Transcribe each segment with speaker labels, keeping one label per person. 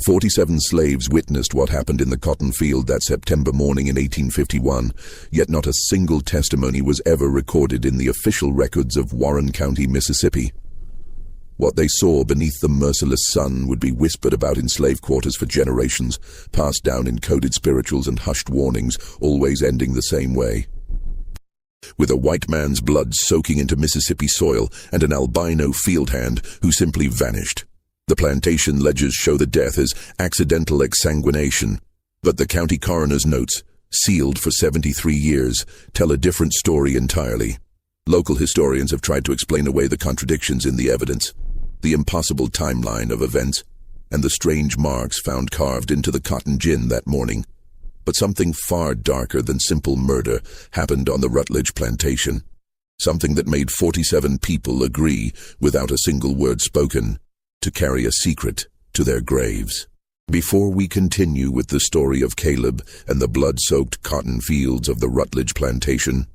Speaker 1: 47 slaves witnessed what happened in the cotton field that September morning in 1851, yet not a single testimony was ever recorded in the official records of Warren County, Mississippi. What they saw beneath the merciless sun would be whispered about in slave quarters for generations, passed down in coded spirituals and hushed warnings, always ending the same way. With a white man's blood soaking into Mississippi soil and an albino field hand who simply vanished. The plantation ledgers show the death as accidental exsanguination, but the county coroner's notes, sealed for 73 years, tell a different story entirely. Local historians have tried to explain away the contradictions in the evidence, the impossible timeline of events, and the strange marks found carved into the cotton gin that morning. But something far darker than simple murder happened on the Rutledge plantation. Something that made 47 people agree, without a single word spoken, to carry a secret to their graves. Before we continue with the story of Caleb and the blood-soaked cotton fields of the Rutledge plantation,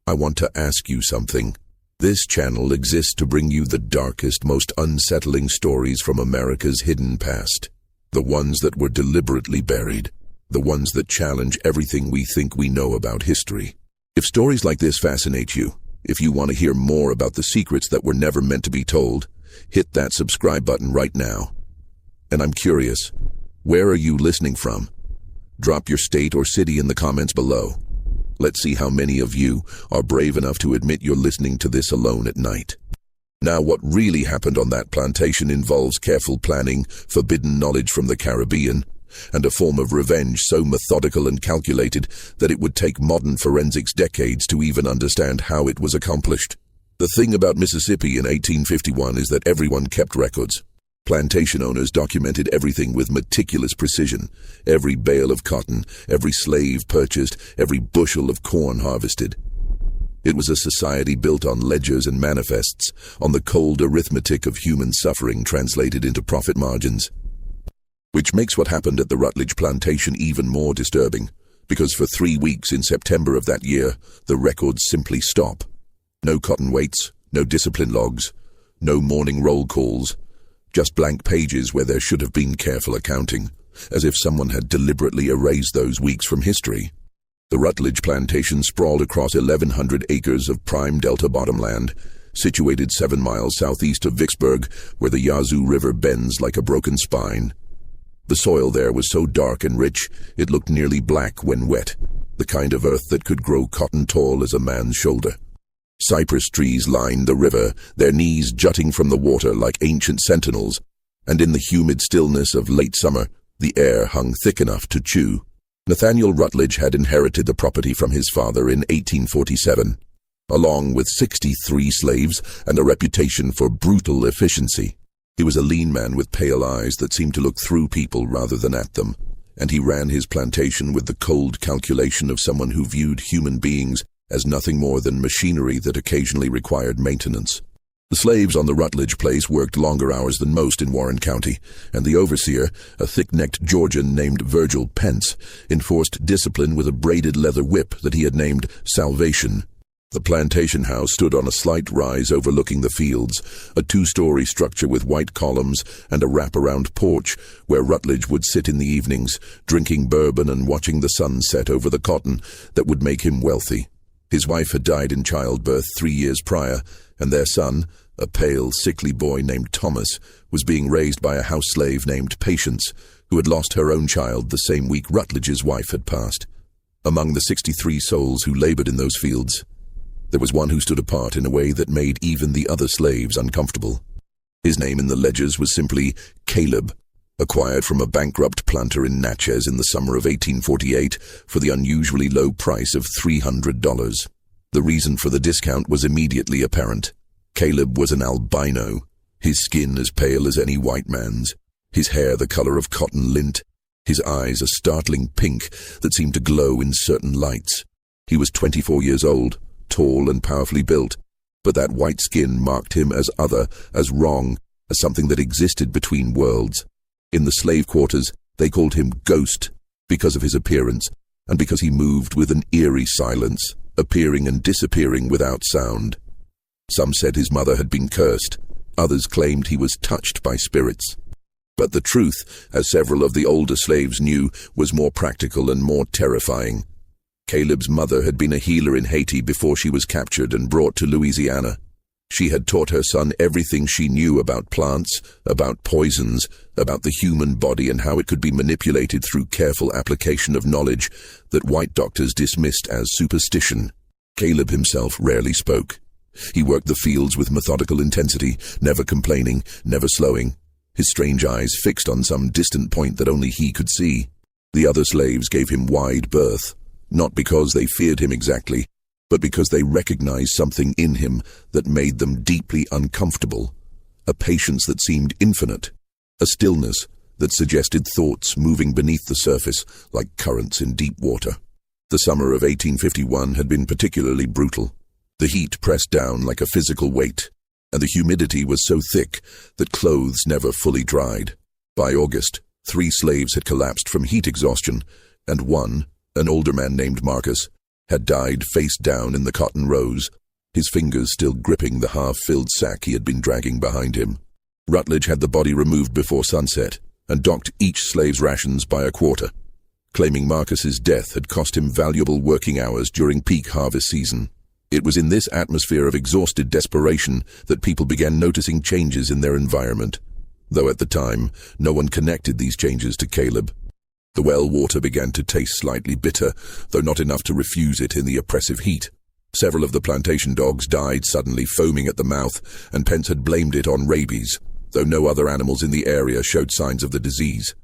Speaker 1: I want to ask you something. This channel exists to bring you the darkest, most unsettling stories from America's hidden past. The ones that were deliberately buried. The ones that challenge everything we think we know about history. If stories like this fascinate you, if you want to hear more about the secrets that were never meant to be told, hit that subscribe button right now. And I'm curious, where are you listening from? Drop your state or city in the comments below. Let's see how many of you are brave enough to admit you're listening to this alone at night. Now, what really happened on that plantation involves careful planning, forbidden knowledge from the Caribbean, and a form of revenge so methodical and calculated that it would take modern forensics decades to even understand how it was accomplished. The thing about Mississippi in 1851 is that everyone kept records. Plantation owners documented everything with meticulous precision. Every bale of cotton, every slave purchased, every bushel of corn harvested. It was a society built on ledgers and manifests, on the cold arithmetic of human suffering translated into profit margins. Which makes what happened at the Rutledge plantation even more disturbing, because for 3 weeks in September of that year, the records simply stop. No cotton weights, no discipline logs, no morning roll calls, just blank pages where there should have been careful accounting, as if someone had deliberately erased those weeks from history. The Rutledge plantation sprawled across 1,100 acres of prime delta bottomland, situated 7 miles southeast of Vicksburg, where the Yazoo River bends like a broken spine. The soil there was so dark and rich, it looked nearly black when wet, the kind of earth that could grow cotton tall as a man's shoulder. Cypress trees lined the river, their knees jutting from the water like ancient sentinels, and in the humid stillness of late summer, the air hung thick enough to chew. Nathaniel Rutledge had inherited the property from his father in 1847, along with 63 slaves and a reputation for brutal efficiency. He was a lean man with pale eyes that seemed to look through people rather than at them, and he ran his plantation with the cold calculation of someone who viewed human beings as nothing more than machinery that occasionally required maintenance. The slaves on the Rutledge place worked longer hours than most in Warren County, and the overseer, a thick-necked Georgian named Virgil Pence, enforced discipline with a braided leather whip that he had named Salvation. The plantation house stood on a slight rise overlooking the fields, a 2-story structure with white columns and a wrap-around porch where Rutledge would sit in the evenings, drinking bourbon and watching the sun set over the cotton that would make him wealthy. His wife had died in childbirth 3 years prior, and their son, a pale, sickly boy named Thomas, was being raised by a house slave named Patience, who had lost her own child the same week Rutledge's wife had passed. Among the 63 souls who labored in those fields, there was one who stood apart in a way that made even the other slaves uncomfortable. His name in the ledgers was simply Caleb, acquired from a bankrupt planter in Natchez in the summer of 1848 for the unusually low price of $300. The reason for the discount was immediately apparent. Caleb was an albino, his skin as pale as any white man's, his hair the color of cotton lint, his eyes a startling pink that seemed to glow in certain lights. He was 24 years old, tall and powerfully built, but that white skin marked him as other, as wrong, as something that existed between worlds. In the slave quarters, they called him Ghost because of his appearance and because he moved with an eerie silence, appearing and disappearing without sound. Some said his mother had been cursed. Others claimed he was touched by spirits. But the truth, as several of the older slaves knew, was more practical and more terrifying. Caleb's mother had been a healer in Haiti before she was captured and brought to Louisiana. She had taught her son everything she knew about plants, about poisons, about the human body and how it could be manipulated through careful application of knowledge that white doctors dismissed as superstition. Caleb himself rarely spoke. He worked the fields with methodical intensity, never complaining, never slowing, his strange eyes fixed on some distant point that only he could see. The other slaves gave him wide berth, not because they feared him exactly, but because they recognized something in him that made them deeply uncomfortable, a patience that seemed infinite, a stillness that suggested thoughts moving beneath the surface like currents in deep water. The summer of 1851 had been particularly brutal. The heat pressed down like a physical weight, and the humidity was so thick that clothes never fully dried. By August, 3 slaves had collapsed from heat exhaustion, and one, an older man named Marcus, had died face down in the cotton rows, his fingers still gripping the half-filled sack he had been dragging behind him. Rutledge had the body removed before sunset and docked each slave's rations by a quarter, claiming Marcus's death had cost him valuable working hours during peak harvest season. It was in this atmosphere of exhausted desperation that people began noticing changes in their environment, though at the time no one connected these changes to Caleb. The well water began to taste slightly bitter, though not enough to refuse it in the oppressive heat. Several of the plantation dogs died suddenly, foaming at the mouth, and Pence had blamed it on rabies, though no other animals in the area showed signs of the disease.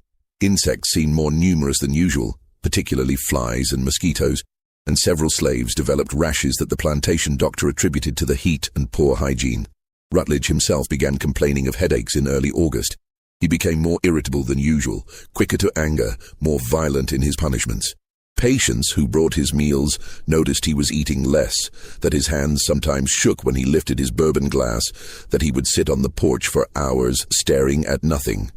Speaker 1: Insects seemed more numerous than usual, particularly flies and mosquitoes, and several slaves developed rashes that the plantation doctor attributed to the heat and poor hygiene. Rutledge himself began complaining of headaches in early August. He became more irritable than usual, quicker to anger, more violent in his punishments. Patience, who brought his meals, noticed he was eating less, that his hands sometimes shook when he lifted his bourbon glass, that he would sit on the porch for hours staring at nothing.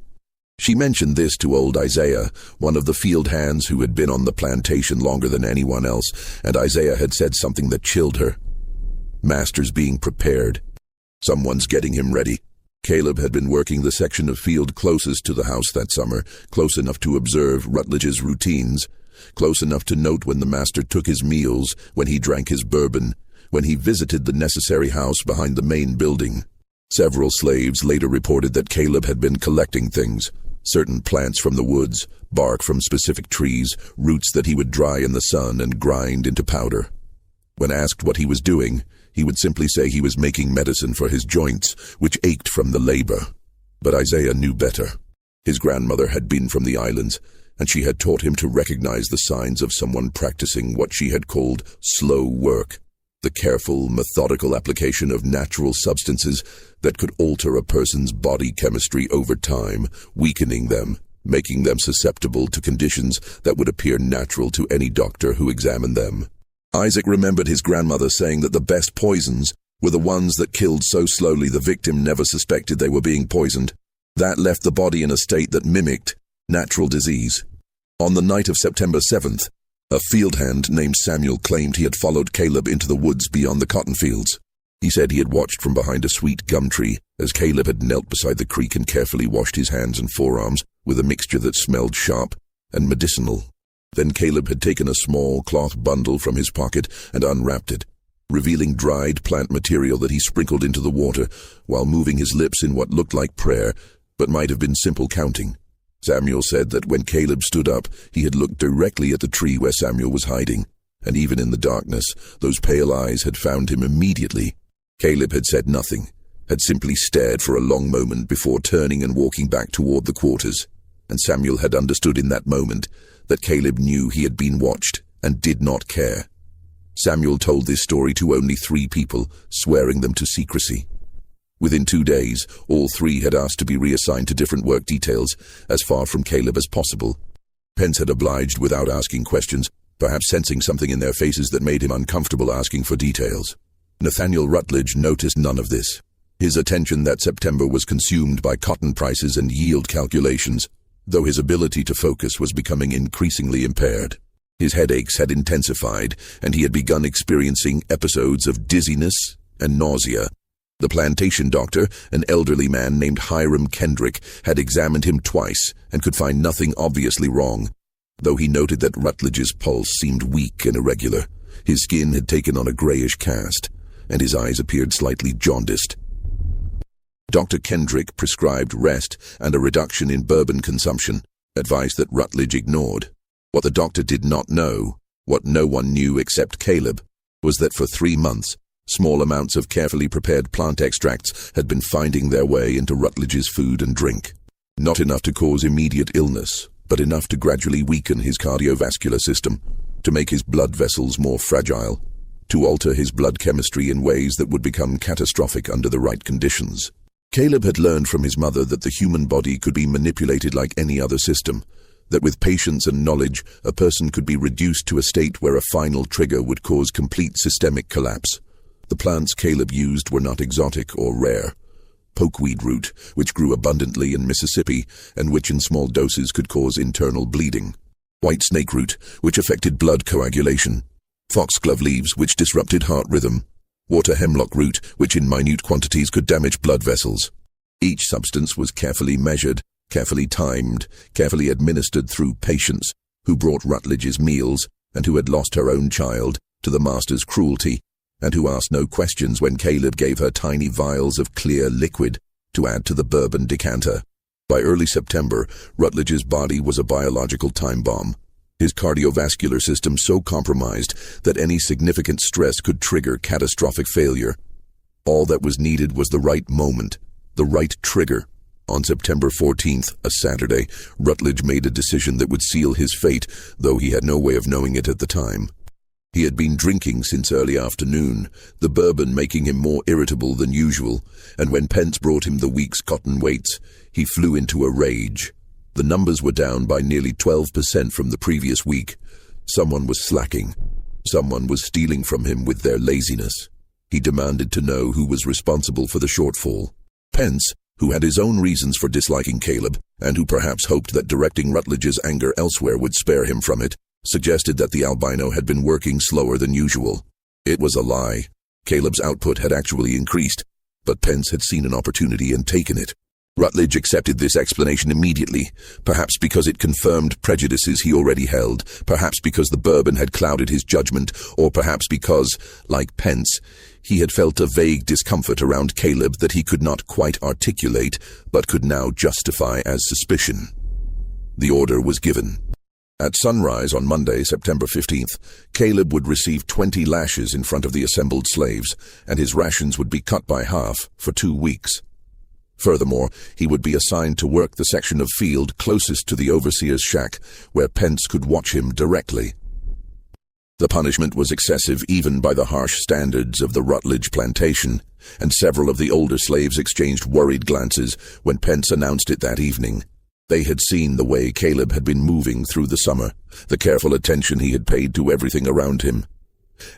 Speaker 1: She mentioned this to old Isaiah, one of the field hands who had been on the plantation longer than anyone else, and Isaiah had said something that chilled her. Master's being prepared. Someone's getting him ready. Caleb had been working the section of field closest to the house that summer, close enough to observe Rutledge's routines, close enough to note when the master took his meals, when he drank his bourbon, when he visited the necessary house behind the main building. Several slaves later reported that Caleb had been collecting things, certain plants from the woods, bark from specific trees, roots that he would dry in the sun and grind into powder. When asked what he was doing, he would simply say he was making medicine for his joints, which ached from the labor. But Isaiah knew better. His grandmother had been from the islands, and she had taught him to recognize the signs of someone practicing what she had called slow work, the careful, methodical application of natural substances that could alter a person's body chemistry over time, weakening them, making them susceptible to conditions that would appear natural to any doctor who examined them. Isaac remembered his grandmother saying that the best poisons were the ones that killed so slowly the victim never suspected they were being poisoned. That left the body in a state that mimicked natural disease. On the night of September 7th, a field hand named Samuel claimed he had followed Caleb into the woods beyond the cotton fields. He said he had watched from behind a sweet gum tree as Caleb had knelt beside the creek and carefully washed his hands and forearms with a mixture that smelled sharp and medicinal. Then Caleb had taken a small cloth bundle from his pocket and unwrapped it, revealing dried plant material that he sprinkled into the water while moving his lips in what looked like prayer, but might have been simple counting. Samuel said that when Caleb stood up, he had looked directly at the tree where Samuel was hiding, and even in the darkness, those pale eyes had found him immediately. Caleb had said nothing, had simply stared for a long moment before turning and walking back toward the quarters, and Samuel had understood in that moment that Caleb knew he had been watched and did not care. Samuel told this story to only 3 people, swearing them to secrecy. Within 2 days, all 3 had asked to be reassigned to different work details, as far from Caleb as possible. Pence had obliged without asking questions, perhaps sensing something in their faces that made him uncomfortable asking for details. Nathaniel Rutledge noticed none of this. His attention that September was consumed by cotton prices and yield calculations, though his ability to focus was becoming increasingly impaired. His headaches had intensified, and he had begun experiencing episodes of dizziness and nausea. The plantation doctor, an elderly man named Hiram Kendrick, had examined him twice and could find nothing obviously wrong, though he noted that Rutledge's pulse seemed weak and irregular. His skin had taken on a grayish cast, and his eyes appeared slightly jaundiced. Dr. Kendrick prescribed rest and a reduction in bourbon consumption, advice that Rutledge ignored. What the doctor did not know, what no one knew except Caleb, was that for 3 months, small amounts of carefully prepared plant extracts had been finding their way into Rutledge's food and drink. Not enough to cause immediate illness, but enough to gradually weaken his cardiovascular system, to make his blood vessels more fragile, to alter his blood chemistry in ways that would become catastrophic under the right conditions. Caleb had learned from his mother that the human body could be manipulated like any other system, that with patience and knowledge, a person could be reduced to a state where a final trigger would cause complete systemic collapse. The plants Caleb used were not exotic or rare. Pokeweed root, which grew abundantly in Mississippi and which in small doses could cause internal bleeding. White snake root, which affected blood coagulation. Foxglove leaves, which disrupted heart rhythm. Water hemlock root, which in minute quantities could damage blood vessels. Each substance was carefully measured, carefully timed, carefully administered through patients who brought Rutledge's meals and who had lost her own child to the master's cruelty, and who asked no questions when Caleb gave her tiny vials of clear liquid to add to the bourbon decanter. By early September, Rutledge's body was a biological time bomb. His cardiovascular system so compromised that any significant stress could trigger catastrophic failure. All that was needed was the right moment, the right trigger. On September 14th, a Saturday, Rutledge made a decision that would seal his fate, though he had no way of knowing it at the time. He had been drinking since early afternoon, the bourbon making him more irritable than usual, and when Pence brought him the week's cotton weights, he flew into a rage. The numbers were down by nearly 12% from the previous week. Someone was slacking. Someone was stealing from him with their laziness. He demanded to know who was responsible for the shortfall. Pence, who had his own reasons for disliking Caleb, and who perhaps hoped that directing Rutledge's anger elsewhere would spare him from it, suggested that the albino had been working slower than usual. It was a lie. Caleb's output had actually increased, but Pence had seen an opportunity and taken it. Rutledge accepted this explanation immediately, perhaps because it confirmed prejudices he already held, perhaps because the bourbon had clouded his judgment, or perhaps because, like Pence, he had felt a vague discomfort around Caleb that he could not quite articulate, but could now justify as suspicion. The order was given. At sunrise on Monday, September 15th, Caleb would receive 20 lashes in front of the assembled slaves, and his rations would be cut by half for 2 weeks. Furthermore, he would be assigned to work the section of field closest to the overseer's shack, where Pence could watch him directly. The punishment was excessive even by the harsh standards of the Rutledge plantation, and several of the older slaves exchanged worried glances when Pence announced it that evening. They had seen the way Caleb had been moving through the summer, the careful attention he had paid to everything around him,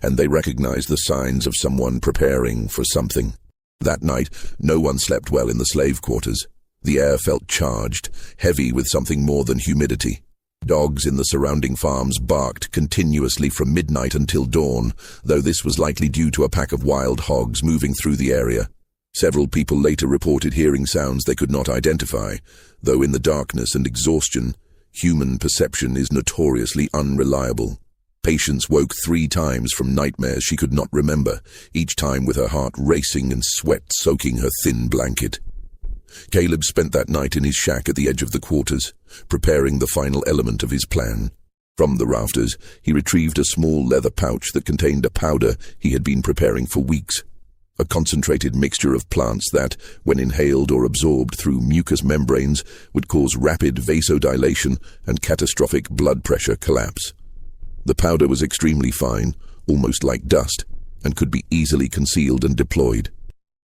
Speaker 1: and they recognized the signs of someone preparing for something. That night, no one slept well in the slave quarters. The air felt charged, heavy with something more than humidity. Dogs in the surrounding farms barked continuously from midnight until dawn, though this was likely due to a pack of wild hogs moving through the area. Several people later reported hearing sounds they could not identify, though in the darkness and exhaustion, human perception is notoriously unreliable. Patience woke 3 times from nightmares she could not remember, each time with her heart racing and sweat soaking her thin blanket. Caleb spent that night in his shack at the edge of the quarters, preparing the final element of his plan. From the rafters, he retrieved a small leather pouch that contained a powder he had been preparing for weeks. A concentrated mixture of plants that, when inhaled or absorbed through mucous membranes, would cause rapid vasodilation and catastrophic blood pressure collapse. The powder was extremely fine, almost like dust, and could be easily concealed and deployed.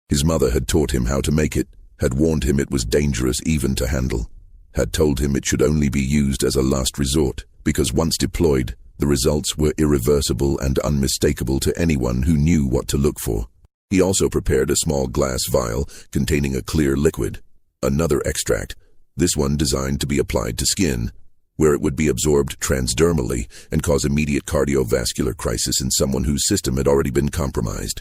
Speaker 1: His mother had taught him how to make it, had warned him it was dangerous even to handle, had told him it should only be used as a last resort, because once deployed, the results were irreversible and unmistakable to anyone who knew what to look for. He also prepared a small glass vial containing a clear liquid, another extract, this one designed to be applied to skin, where it would be absorbed transdermally and cause immediate cardiovascular crisis in someone whose system had already been compromised.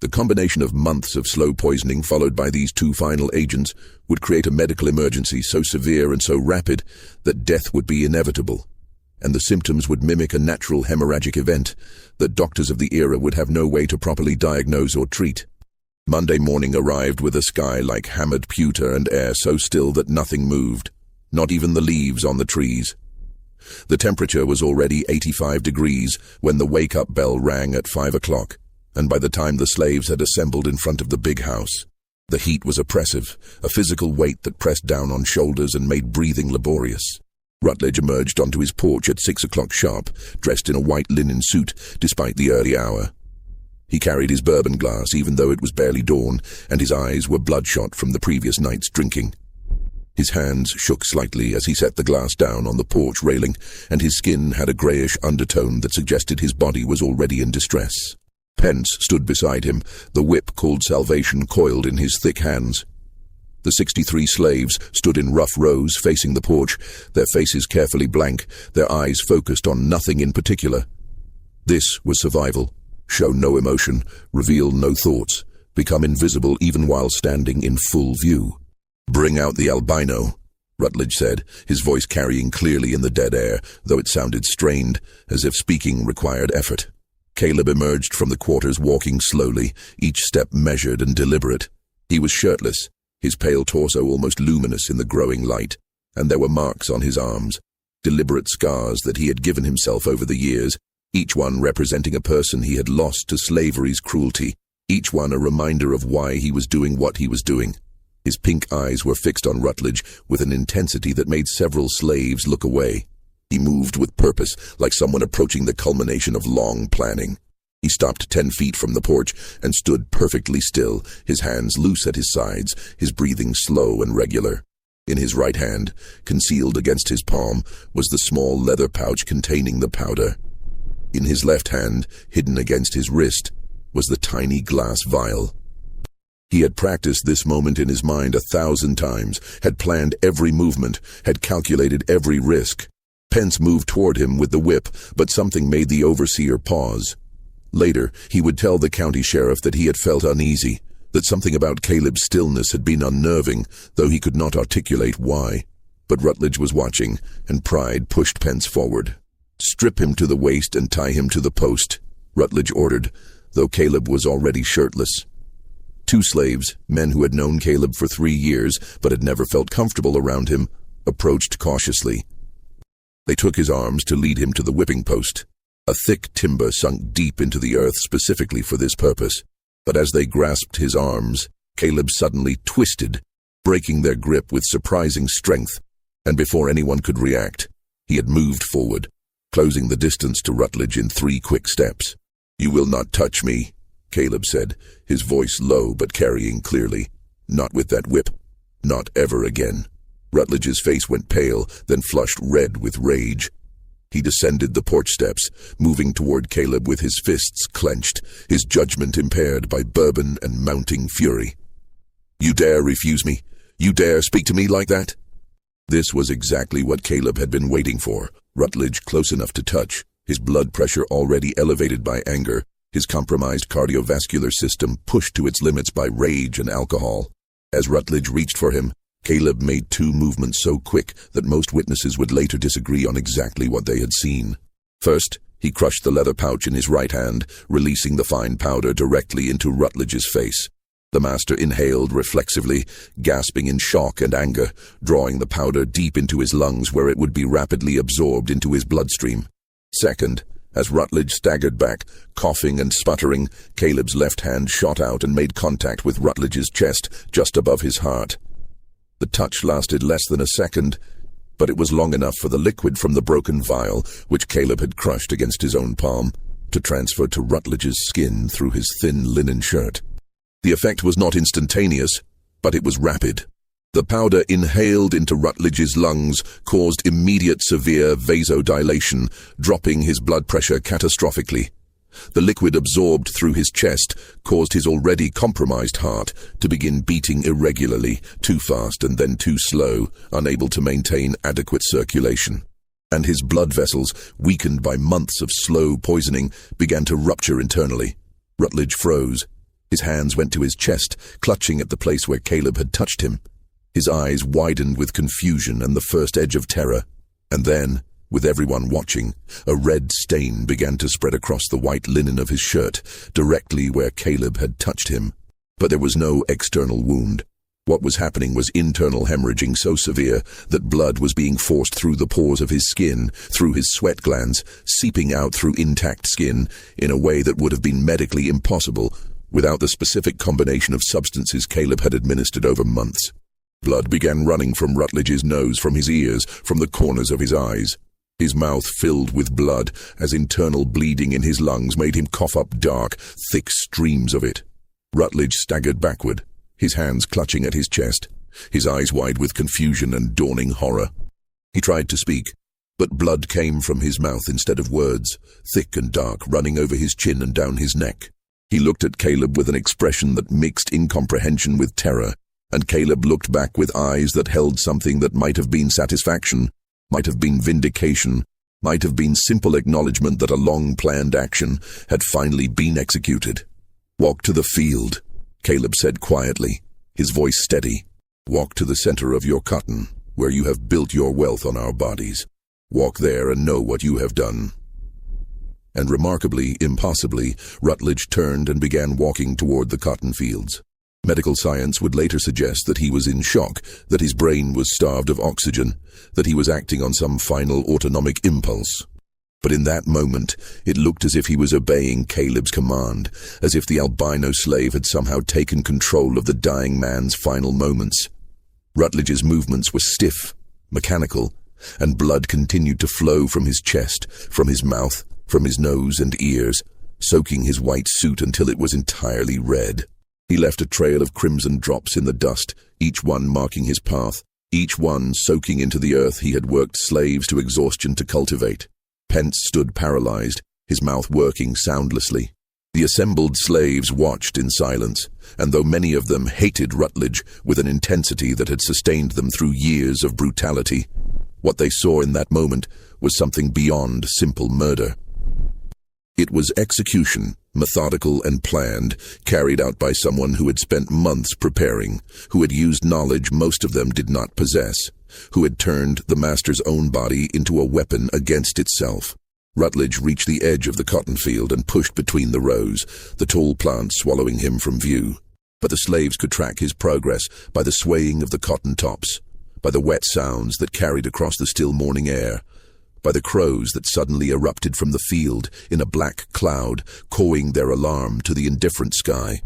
Speaker 1: The combination of months of slow poisoning followed by these two final agents would create a medical emergency so severe and so rapid that death would be inevitable, and the symptoms would mimic a natural hemorrhagic event that doctors of the era would have no way to properly diagnose or treat. Monday morning arrived with a sky like hammered pewter and air so still that nothing moved, not even the leaves on the trees. The temperature was already 85 degrees when the wake-up bell rang at 5 o'clock, and by the time the slaves had assembled in front of the big house, the heat was oppressive, a physical weight that pressed down on shoulders and made breathing laborious. Rutledge emerged onto his porch at 6 o'clock sharp, dressed in a white linen suit despite the early hour. He carried his bourbon glass even though it was barely dawn, and his eyes were bloodshot from the previous night's drinking. His hands shook slightly as he set the glass down on the porch railing, and his skin had a greyish undertone that suggested his body was already in distress. Pence stood beside him, the whip called Salvation coiled in his thick hands. The 63 slaves stood in rough rows facing the porch, their faces carefully blank, their eyes focused on nothing in particular. This was survival. Show no emotion, reveal no thoughts, become invisible even while standing in full view. "Bring out the albino," Rutledge said, his voice carrying clearly in the dead air, though it sounded strained, as if speaking required effort. Caleb emerged from the quarters walking slowly, each step measured and deliberate. He was shirtless, his pale torso almost luminous in the growing light, and there were marks on his arms, deliberate scars that he had given himself over the years, each one representing a person he had lost to slavery's cruelty, each one a reminder of why he was doing what he was doing. His pink eyes were fixed on Rutledge with an intensity that made several slaves look away. He moved with purpose, like someone approaching the culmination of long planning. He stopped 10 feet from the porch and stood perfectly still, his hands loose at his sides, his breathing slow and regular. In his right hand, concealed against his palm, was the small leather pouch containing the powder. In his left hand, hidden against his wrist, was the tiny glass vial. He had practiced this moment in his mind 1,000 times, had planned every movement, had calculated every risk. Pence moved toward him with the whip, but something made the overseer pause. Later, he would tell the county sheriff that he had felt uneasy, that something about Caleb's stillness had been unnerving, though he could not articulate why. But Rutledge was watching, and pride pushed Pence forward. "Strip him to the waist and tie him to the post," Rutledge ordered, though Caleb was already shirtless. 2 slaves, men who had known Caleb for 3 years but had never felt comfortable around him, approached cautiously. They took his arms to lead him to the whipping post, a thick timber sunk deep into the earth specifically for this purpose. But as they grasped his arms, Caleb suddenly twisted, breaking their grip with surprising strength, and before anyone could react, he had moved forward, closing the distance to Rutledge in 3 quick steps. "You will not touch me," Caleb said, his voice low but carrying clearly. "Not with that whip. Not ever again." Rutledge's face went pale, then flushed red with rage. He descended the porch steps, moving toward Caleb with his fists clenched, his judgment impaired by bourbon and mounting fury. "You dare refuse me? You dare speak to me like that?" This was exactly what Caleb had been waiting for. Rutledge close enough to touch, his blood pressure already elevated by anger, his compromised cardiovascular system pushed to its limits by rage and alcohol. As Rutledge reached for him, Caleb made 2 movements so quick that most witnesses would later disagree on exactly what they had seen. First, he crushed the leather pouch in his right hand, releasing the fine powder directly into Rutledge's face. The master inhaled reflexively, gasping in shock and anger, drawing the powder deep into his lungs where it would be rapidly absorbed into his bloodstream. Second, as Rutledge staggered back, coughing and sputtering, Caleb's left hand shot out and made contact with Rutledge's chest just above his heart. The touch lasted less than a second, but it was long enough for the liquid from the broken vial, which Caleb had crushed against his own palm, to transfer to Rutledge's skin through his thin linen shirt. The effect was not instantaneous, but it was rapid. The powder inhaled into Rutledge's lungs caused immediate severe vasodilation, dropping his blood pressure catastrophically. The liquid absorbed through his chest caused his already compromised heart to begin beating irregularly, too fast and then too slow, unable to maintain adequate circulation. And his blood vessels, weakened by months of slow poisoning, began to rupture internally. Rutledge froze, His hands went to his chest, clutching at the place where Caleb had touched him. His eyes widened with confusion and the first edge of terror. And then, with everyone watching, a red stain began to spread across the white linen of his shirt, directly where Caleb had touched him. But there was no external wound. What was happening was internal hemorrhaging so severe that blood was being forced through the pores of his skin, through his sweat glands, seeping out through intact skin in a way that would have been medically impossible without the specific combination of substances Caleb had administered over months. Blood began running from Rutledge's nose, from his ears, from the corners of his eyes. His mouth filled with blood as internal bleeding in his lungs made him cough up dark, thick streams of it. Rutledge staggered backward, his hands clutching at his chest, his eyes wide with confusion and dawning horror. He tried to speak, but blood came from his mouth instead of words, thick and dark, running over his chin and down his neck. He looked at Caleb with an expression that mixed incomprehension with terror, and Caleb looked back with eyes that held something that might have been satisfaction, might have been vindication, might have been simple acknowledgement that a long-planned action had finally been executed. "Walk to the field," Caleb said quietly, his voice steady. "Walk to the center of your cotton, where you have built your wealth on our bodies. Walk there and know what you have done." And remarkably, impossibly, Rutledge turned and began walking toward the cotton fields. Medical science would later suggest that he was in shock, that his brain was starved of oxygen, that he was acting on some final autonomic impulse. But in that moment, it looked as if he was obeying Caleb's command, as if the albino slave had somehow taken control of the dying man's final moments. Rutledge's movements were stiff, mechanical, and blood continued to flow from his chest, from his mouth, from his nose and ears, soaking his white suit until it was entirely red. He left a trail of crimson drops in the dust, each one marking his path, each one soaking into the earth he had worked slaves to exhaustion to cultivate. Pence stood paralyzed, his mouth working soundlessly. The assembled slaves watched in silence, and though many of them hated Rutledge with an intensity that had sustained them through years of brutality, what they saw in that moment was something beyond simple murder. It was execution, methodical and planned, carried out by someone who had spent months preparing, who had used knowledge most of them did not possess, who had turned the master's own body into a weapon against itself. Rutledge reached the edge of the cotton field and pushed between the rows, the tall plants swallowing him from view. But the slaves could track his progress by the swaying of the cotton tops, by the wet sounds that carried across the still morning air, by the crows that suddenly erupted from the field in a black cloud, cawing their alarm to the indifferent sky.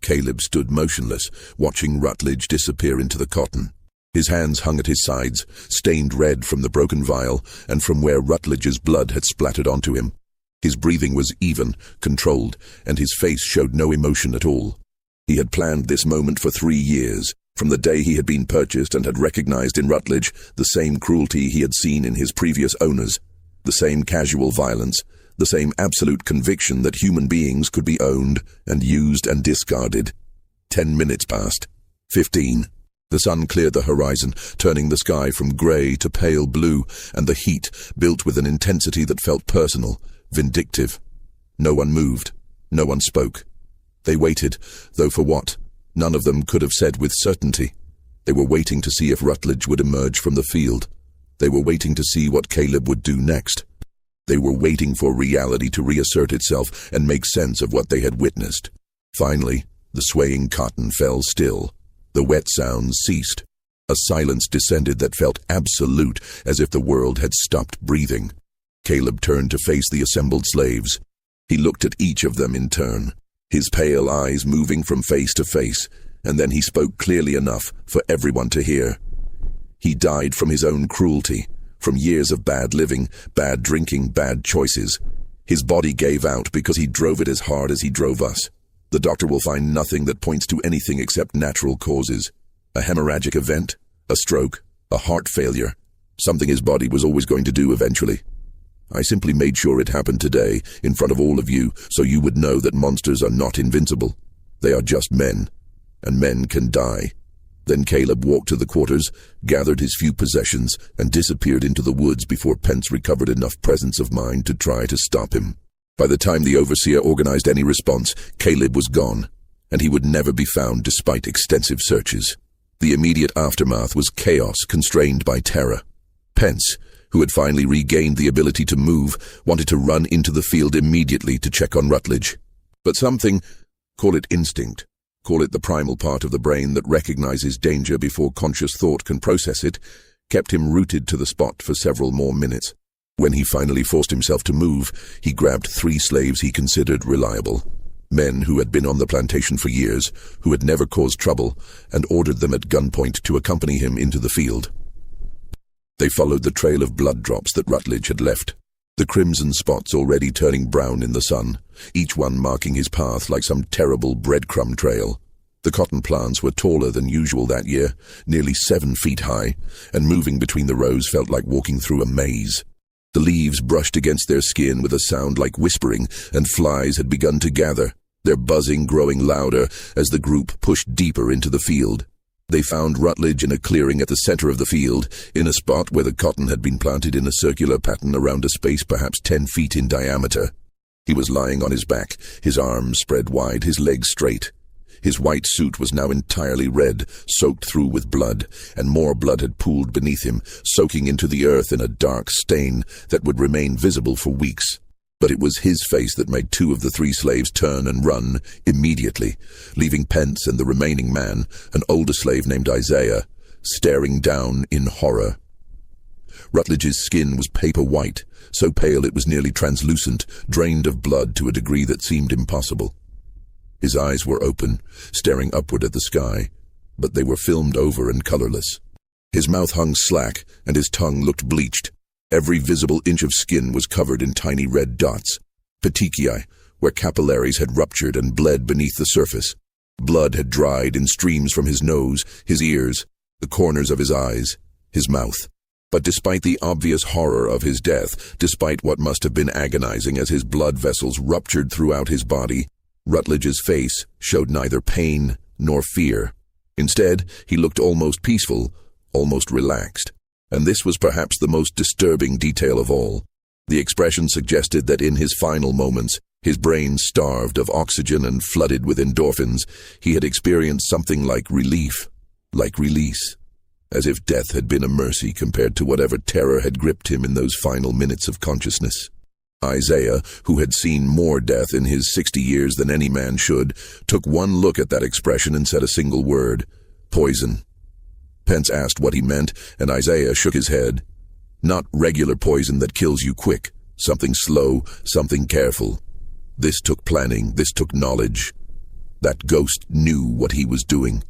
Speaker 1: Caleb stood motionless, watching Rutledge disappear into the cotton. His hands hung at his sides, stained red from the broken vial and from where Rutledge's blood had splattered onto him. His breathing was even, controlled, and his face showed no emotion at all. He had planned this moment for 3 years, from the day he had been purchased and had recognized in Rutledge the same cruelty he had seen in his previous owners, the same casual violence, the same absolute conviction that human beings could be owned and used and discarded. 10 minutes passed. 15. The sun cleared the horizon, turning the sky from grey to pale blue, and the heat built with an intensity that felt personal, vindictive. No one moved. No one spoke. They waited, though for what? None of them could have said with certainty. They were waiting to see if Rutledge would emerge from the field. They were waiting to see what Caleb would do next. They were waiting for reality to reassert itself and make sense of what they had witnessed. Finally, the swaying cotton fell still. The wet sounds ceased. A silence descended that felt absolute, as if the world had stopped breathing. Caleb turned to face the assembled slaves. He looked at each of them in turn, his pale eyes moving from face to face, and then he spoke clearly enough for everyone to hear. He died from his own cruelty, from years of bad living, bad drinking, bad choices. His body gave out because he drove it as hard as he drove us. The doctor will find nothing that points to anything except natural causes. A hemorrhagic event, a stroke, a heart failure, something his body was always going to do eventually. I simply made sure it happened today, in front of all of you, so you would know that monsters are not invincible. They are just men, and men can die. Then Caleb walked to the quarters, gathered his few possessions, and disappeared into the woods before Pence recovered enough presence of mind to try to stop him. By the time the overseer organized any response, Caleb was gone, and he would never be found despite extensive searches. The immediate aftermath was chaos constrained by terror. Pence, who had finally regained the ability to move, wanted to run into the field immediately to check on Rutledge. But something, call it instinct, call it the primal part of the brain that recognizes danger before conscious thought can process it, kept him rooted to the spot for several more minutes. When he finally forced himself to move, he grabbed 3 slaves he considered reliable. Men who had been on the plantation for years, who had never caused trouble, and ordered them at gunpoint to accompany him into the field. They followed the trail of blood drops that Rutledge had left, the crimson spots already turning brown in the sun, each one marking his path like some terrible breadcrumb trail. The cotton plants were taller than usual that year, nearly 7 feet high, and moving between the rows felt like walking through a maze. The leaves brushed against their skin with a sound like whispering, and flies had begun to gather, their buzzing growing louder as the group pushed deeper into the field. They found Rutledge in a clearing at the center of the field, in a spot where the cotton had been planted in a circular pattern around a space perhaps 10 feet in diameter. He was lying on his back, his arms spread wide, his legs straight. His white suit was now entirely red, soaked through with blood, and more blood had pooled beneath him, soaking into the earth in a dark stain that would remain visible for weeks. But it was his face that made 2 of the 3 slaves turn and run immediately, leaving Pence and the remaining man, an older slave named Isaiah, staring down in horror. Rutledge's skin was paper white, so pale it was nearly translucent, drained of blood to a degree that seemed impossible. His eyes were open, staring upward at the sky, but they were filmed over and colorless. His mouth hung slack, and his tongue looked bleached. Every visible inch of skin was covered in tiny red dots, petechiae, where capillaries had ruptured and bled beneath the surface. Blood had dried in streams from his nose, his ears, the corners of his eyes, his mouth. But despite the obvious horror of his death, despite what must have been agonizing as his blood vessels ruptured throughout his body, Rutledge's face showed neither pain nor fear. Instead, he looked almost peaceful, almost relaxed. And this was perhaps the most disturbing detail of all. The expression suggested that in his final moments, his brain starved of oxygen and flooded with endorphins, he had experienced something like relief, like release, as if death had been a mercy compared to whatever terror had gripped him in those final minutes of consciousness. Isaiah, who had seen more death in his 60 years than any man should, took one look at that expression and said a single word: poison. Pence asked what he meant, and Isaiah shook his head. Not regular poison that kills you quick. Something slow, something careful. This took planning, this took knowledge. That ghost knew what he was doing.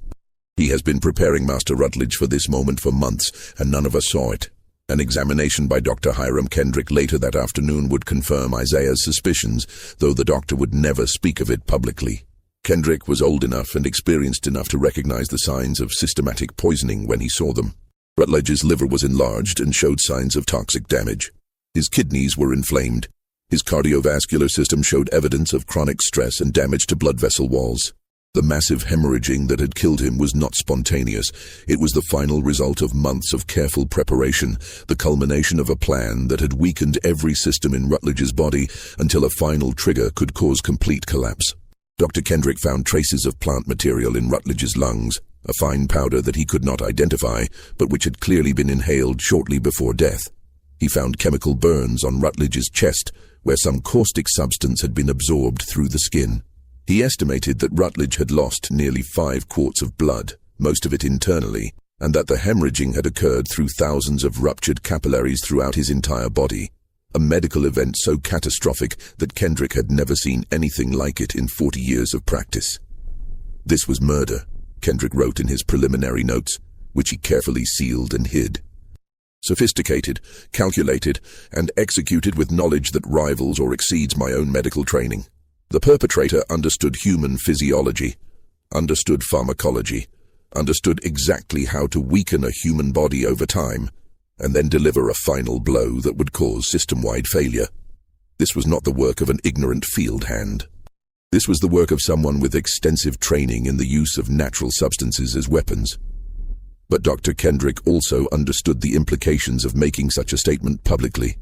Speaker 1: He has been preparing Master Rutledge for this moment for months, and none of us saw it. An examination by Dr. Hiram Kendrick later that afternoon would confirm Isaiah's suspicions, though the doctor would never speak of it publicly. Kendrick was old enough and experienced enough to recognize the signs of systematic poisoning when he saw them. Rutledge's liver was enlarged and showed signs of toxic damage. His kidneys were inflamed. His cardiovascular system showed evidence of chronic stress and damage to blood vessel walls. The massive hemorrhaging that had killed him was not spontaneous. It was the final result of months of careful preparation, the culmination of a plan that had weakened every system in Rutledge's body until a final trigger could cause complete collapse. Dr. Kendrick found traces of plant material in Rutledge's lungs, a fine powder that he could not identify, but which had clearly been inhaled shortly before death. He found chemical burns on Rutledge's chest, where some caustic substance had been absorbed through the skin. He estimated that Rutledge had lost nearly 5 quarts of blood, most of it internally, and that the hemorrhaging had occurred through thousands of ruptured capillaries throughout his entire body. A medical event so catastrophic that Kendrick had never seen anything like it in 40 years of practice. This was murder, Kendrick wrote in his preliminary notes, which he carefully sealed and hid. Sophisticated, calculated, and executed with knowledge that rivals or exceeds my own medical training. The perpetrator understood human physiology, understood pharmacology, understood exactly how to weaken a human body over time, and then deliver a final blow that would cause system-wide failure. This was not the work of an ignorant field hand. This was the work of someone with extensive training in the use of natural substances as weapons. But Dr. Kendrick also understood the implications of making such a statement publicly.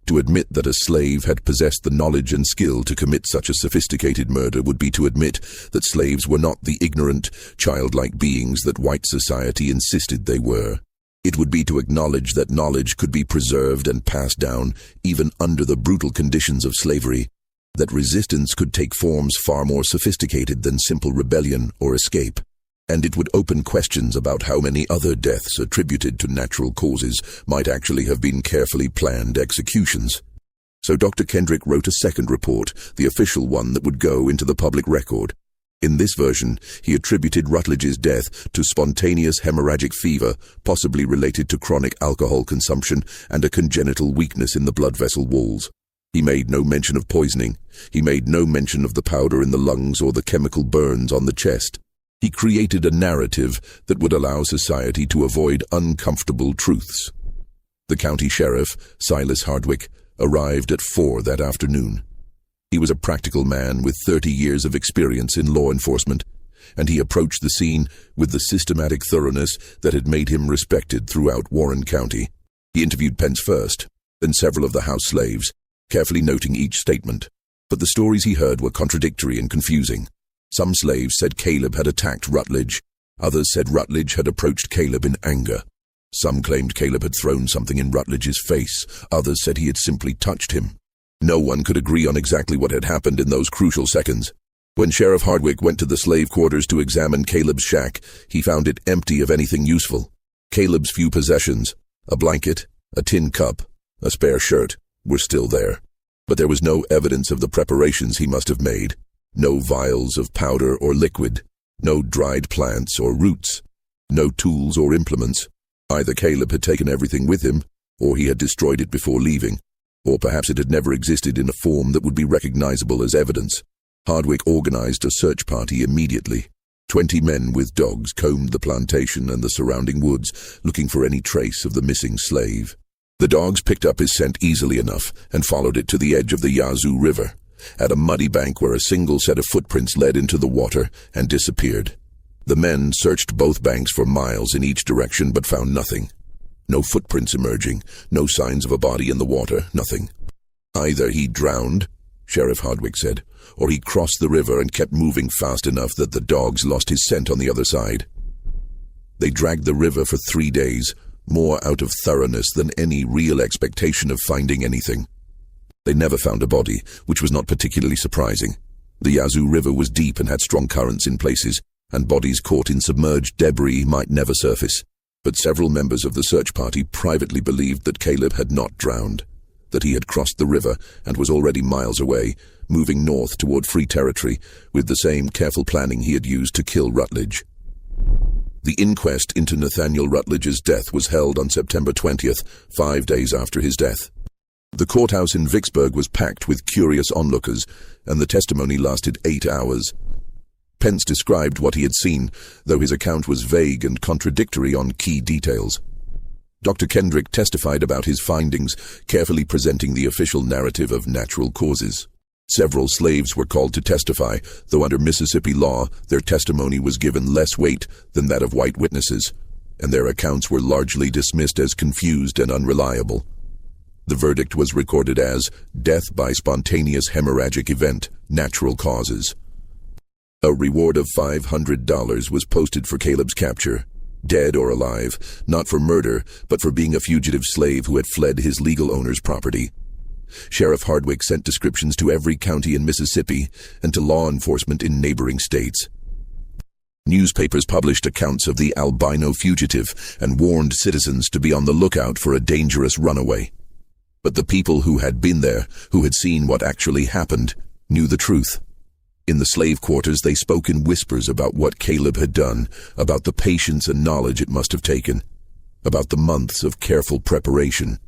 Speaker 1: To admit that a slave had possessed the knowledge and skill to commit such a sophisticated murder would be to admit that slaves were not the ignorant, childlike beings that white society insisted they were. It would be to acknowledge that knowledge could be preserved and passed down even under the brutal conditions of slavery, that resistance could take forms far more sophisticated than simple rebellion or escape. And it would open questions about how many other deaths attributed to natural causes might actually have been carefully planned executions. So Dr. Kendrick wrote a second report, the official one that would go into the public record. In this version, he attributed Rutledge's death to spontaneous hemorrhagic fever, possibly related to chronic alcohol consumption and a congenital weakness in the blood vessel walls. He made no mention of poisoning. He made no mention of the powder in the lungs or the chemical burns on the chest. He created a narrative that would allow society to avoid uncomfortable truths. The county sheriff, Silas Hardwick, arrived at 4 that afternoon. He was a practical man with 30 years of experience in law enforcement, and he approached the scene with the systematic thoroughness that had made him respected throughout Warren County. He interviewed Pence first, then several of the house slaves, carefully noting each statement. But the stories he heard were contradictory and confusing. Some slaves said Caleb had attacked Rutledge. Others said Rutledge had approached Caleb in anger. Some claimed Caleb had thrown something in Rutledge's face. Others said he had simply touched him. No one could agree on exactly what had happened in those crucial seconds. When Sheriff Hardwick went to the slave quarters to examine Caleb's shack, he found it empty of anything useful. Caleb's few possessions, a blanket, a tin cup, a spare shirt, were still there. But there was no evidence of the preparations he must have made. No vials of powder or liquid, no dried plants or roots, no tools or implements. Either Caleb had taken everything with him, or he had destroyed it before leaving, or perhaps it had never existed in a form that would be recognizable as evidence. Hardwick organized a search party immediately. 20 men with dogs combed the plantation and the surrounding woods, looking for any trace of the missing slave. The dogs picked up his scent easily enough and followed it to the edge of the Yazoo River, at a muddy bank where a single set of footprints led into the water and disappeared. The men searched both banks for miles in each direction but found nothing. No footprints emerging, no signs of a body in the water, nothing. Either he drowned, Sheriff Hardwick said, or he crossed the river and kept moving fast enough that the dogs lost his scent on the other side. They dragged the river for 3 days, more out of thoroughness than any real expectation of finding anything. They never found a body, which was not particularly surprising. The Yazoo River was deep and had strong currents in places, and bodies caught in submerged debris might never surface. But several members of the search party privately believed that Caleb had not drowned, that he had crossed the river and was already miles away, moving north toward free territory with the same careful planning he had used to kill Rutledge. The inquest into Nathaniel Rutledge's death was held on September 20th, 5 days after his death. The courthouse in Vicksburg was packed with curious onlookers, and the testimony lasted 8 hours. Pence described what he had seen, though his account was vague and contradictory on key details. Dr. Kendrick testified about his findings, carefully presenting the official narrative of natural causes. Several slaves were called to testify, though under Mississippi law, their testimony was given less weight than that of white witnesses, and their accounts were largely dismissed as confused and unreliable. The verdict was recorded as death by spontaneous hemorrhagic event, natural causes. A reward of $500 was posted for Caleb's capture, dead or alive, not for murder, but for being a fugitive slave who had fled his legal owner's property. Sheriff Hardwick sent descriptions to every county in Mississippi and to law enforcement in neighboring states. Newspapers published accounts of the albino fugitive and warned citizens to be on the lookout for a dangerous runaway. But the people who had been there, who had seen what actually happened, knew the truth. In the slave quarters, they spoke in whispers about what Caleb had done, about the patience and knowledge it must have taken, about the months of careful preparation.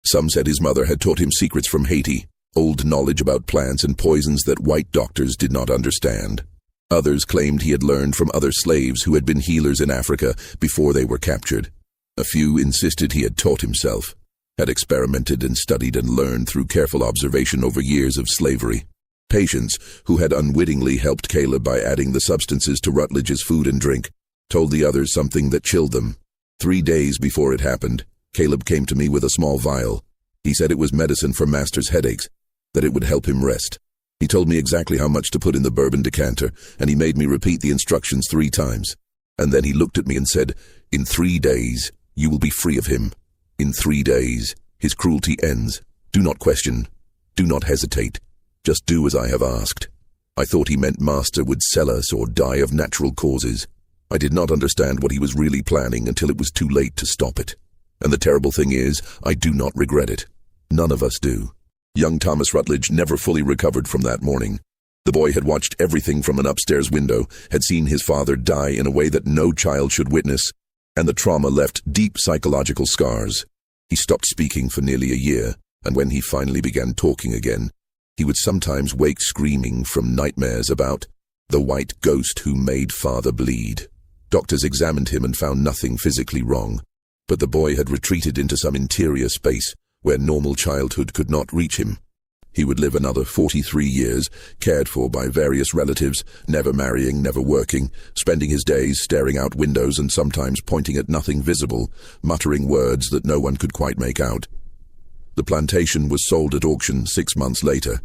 Speaker 1: Some said his mother had taught him secrets from Haiti, old knowledge about plants and poisons that white doctors did not understand. Others claimed he had learned from other slaves who had been healers in Africa before they were captured. A few insisted he had taught himself, had experimented and studied and learned through careful observation over years of slavery. Patients, who had unwittingly helped Caleb by adding the substances to Rutledge's food and drink, told the others something that chilled them. 3 days before it happened, Caleb came to me with a small vial. He said it was medicine for Master's headaches, that it would help him rest. He told me exactly how much to put in the bourbon decanter, and he made me repeat the instructions 3 times. And then he looked at me and said, "In 3 days, you will be free of him. In 3 days, his cruelty ends. Do not question. Do not hesitate. Just do as I have asked." I thought he meant Master would sell us or die of natural causes. I did not understand what he was really planning until it was too late to stop it. And the terrible thing is, I do not regret it. None of us do. Young Thomas Rutledge never fully recovered from that morning. The boy had watched everything from an upstairs window, had seen his father die in a way that no child should witness, and the trauma left deep psychological scars. He stopped speaking for nearly a year, and when he finally began talking again, he would sometimes wake screaming from nightmares about the white ghost who made father bleed. Doctors examined him and found nothing physically wrong, but the boy had retreated into some interior space where normal childhood could not reach him. He would live another 43 years, cared for by various relatives, never marrying, never working, spending his days staring out windows and sometimes pointing at nothing visible, muttering words that no one could quite make out. The plantation was sold at auction 6 months later.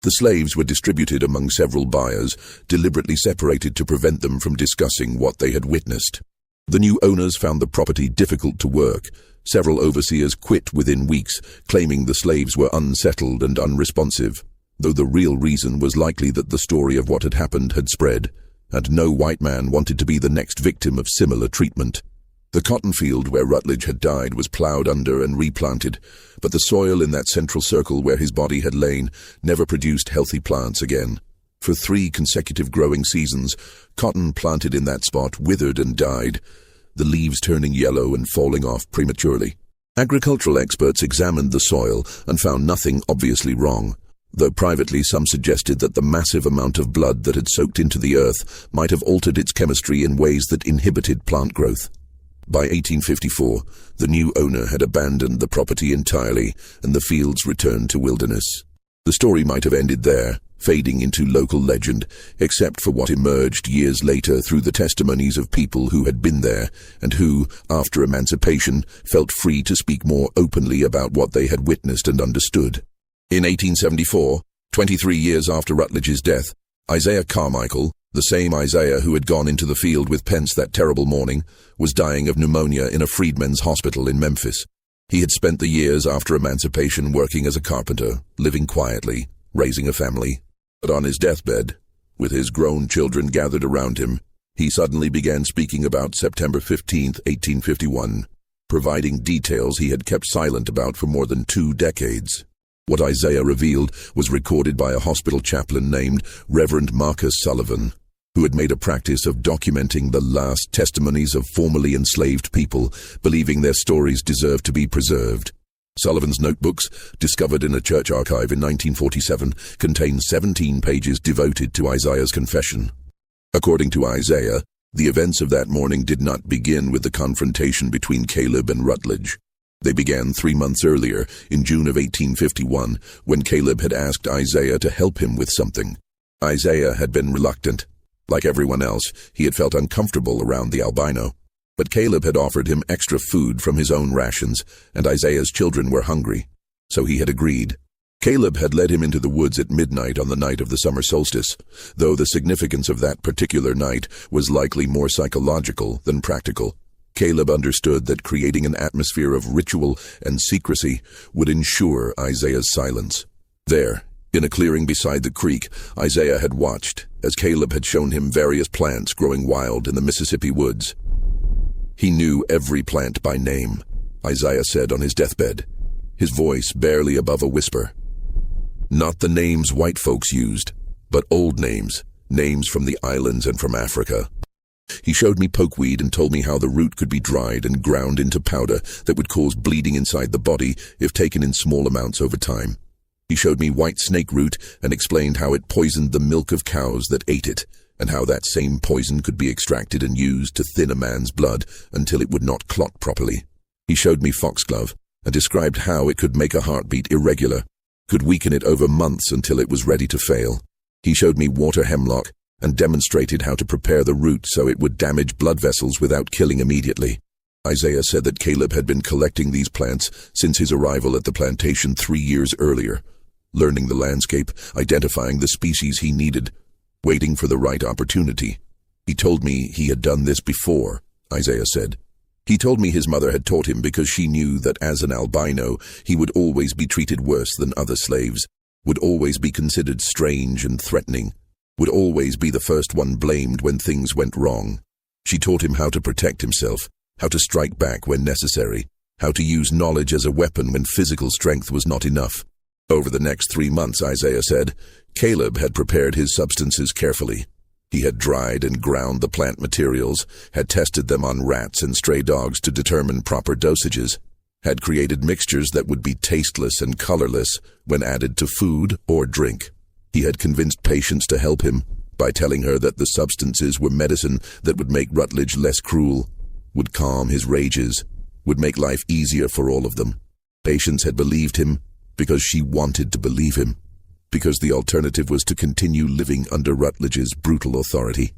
Speaker 1: The slaves were distributed among several buyers, deliberately separated to prevent them from discussing what they had witnessed. The new owners found the property difficult to work. Several overseers quit within weeks, claiming the slaves were unsettled and unresponsive, though the real reason was likely that the story of what had happened had spread, and no white man wanted to be the next victim of similar treatment. The cotton field where Rutledge had died was ploughed under and replanted, but the soil in that central circle where his body had lain never produced healthy plants again. For 3 consecutive growing seasons, cotton planted in that spot withered and died, the leaves turning yellow and falling off prematurely. Agricultural experts examined the soil and found nothing obviously wrong, though privately some suggested that the massive amount of blood that had soaked into the earth might have altered its chemistry in ways that inhibited plant growth. By 1854, the new owner had abandoned the property entirely, and the fields returned to wilderness. The story might have ended there, fading into local legend, except for what emerged years later through the testimonies of people who had been there, and who, after emancipation, felt free to speak more openly about what they had witnessed and understood. In 1874, 23 years after Rutledge's death, Isaiah Carmichael, the same Isaiah who had gone into the field with Pence that terrible morning, was dying of pneumonia in a freedmen's hospital in Memphis. He had spent the years after emancipation working as a carpenter, living quietly, raising a family. But on his deathbed, with his grown children gathered around him, he suddenly began speaking about September 15, 1851, providing details he had kept silent about for more than 2 decades. What Isaiah revealed was recorded by a hospital chaplain named Reverend Marcus Sullivan, who had made a practice of documenting the last testimonies of formerly enslaved people, believing their stories deserved to be preserved. Sullivan's notebooks, discovered in a church archive in 1947, contain 17 pages devoted to Isaiah's confession. According to Isaiah, the events of that morning did not begin with the confrontation between Caleb and Rutledge. They began 3 months earlier, in June of 1851, when Caleb had asked Isaiah to help him with something. Isaiah had been reluctant. Like everyone else, he had felt uncomfortable around the albino. But Caleb had offered him extra food from his own rations, and Isaiah's children were hungry, so he had agreed. Caleb had led him into the woods at midnight on the night of the summer solstice, though the significance of that particular night was likely more psychological than practical. Caleb understood that creating an atmosphere of ritual and secrecy would ensure Isaiah's silence. There, in a clearing beside the creek, Isaiah had watched, as Caleb had shown him various plants growing wild in the Mississippi woods. He knew every plant by name, Isaiah said on his deathbed, his voice barely above a whisper. Not the names white folks used, but old names, names from the islands and from Africa. He showed me pokeweed and told me how the root could be dried and ground into powder that would cause bleeding inside the body if taken in small amounts over time. He showed me white snake root and explained how it poisoned the milk of cows that ate it, and how that same poison could be extracted and used to thin a man's blood until it would not clot properly. He showed me foxglove and described how it could make a heartbeat irregular, could weaken it over months until it was ready to fail. He showed me water hemlock and demonstrated how to prepare the root so it would damage blood vessels without killing immediately. Isaiah said that Caleb had been collecting these plants since his arrival at the plantation 3 years earlier, learning the landscape, identifying the species he needed, waiting for the right opportunity. He told me he had done this before, Isaiah said. He told me his mother had taught him because she knew that as an albino, he would always be treated worse than other slaves, would always be considered strange and threatening, would always be the first one blamed when things went wrong. She taught him how to protect himself, how to strike back when necessary, how to use knowledge as a weapon when physical strength was not enough. Over the next 3 months, Isaiah said, Caleb had prepared his substances carefully. He had dried and ground the plant materials, had tested them on rats and stray dogs to determine proper dosages, had created mixtures that would be tasteless and colorless when added to food or drink. He had convinced patients to help him by telling her that the substances were medicine that would make Rutledge less cruel, would calm his rages, would make life easier for all of them. Patients had believed him because she wanted to believe him, because the alternative was to continue living under Rutledge's brutal authority.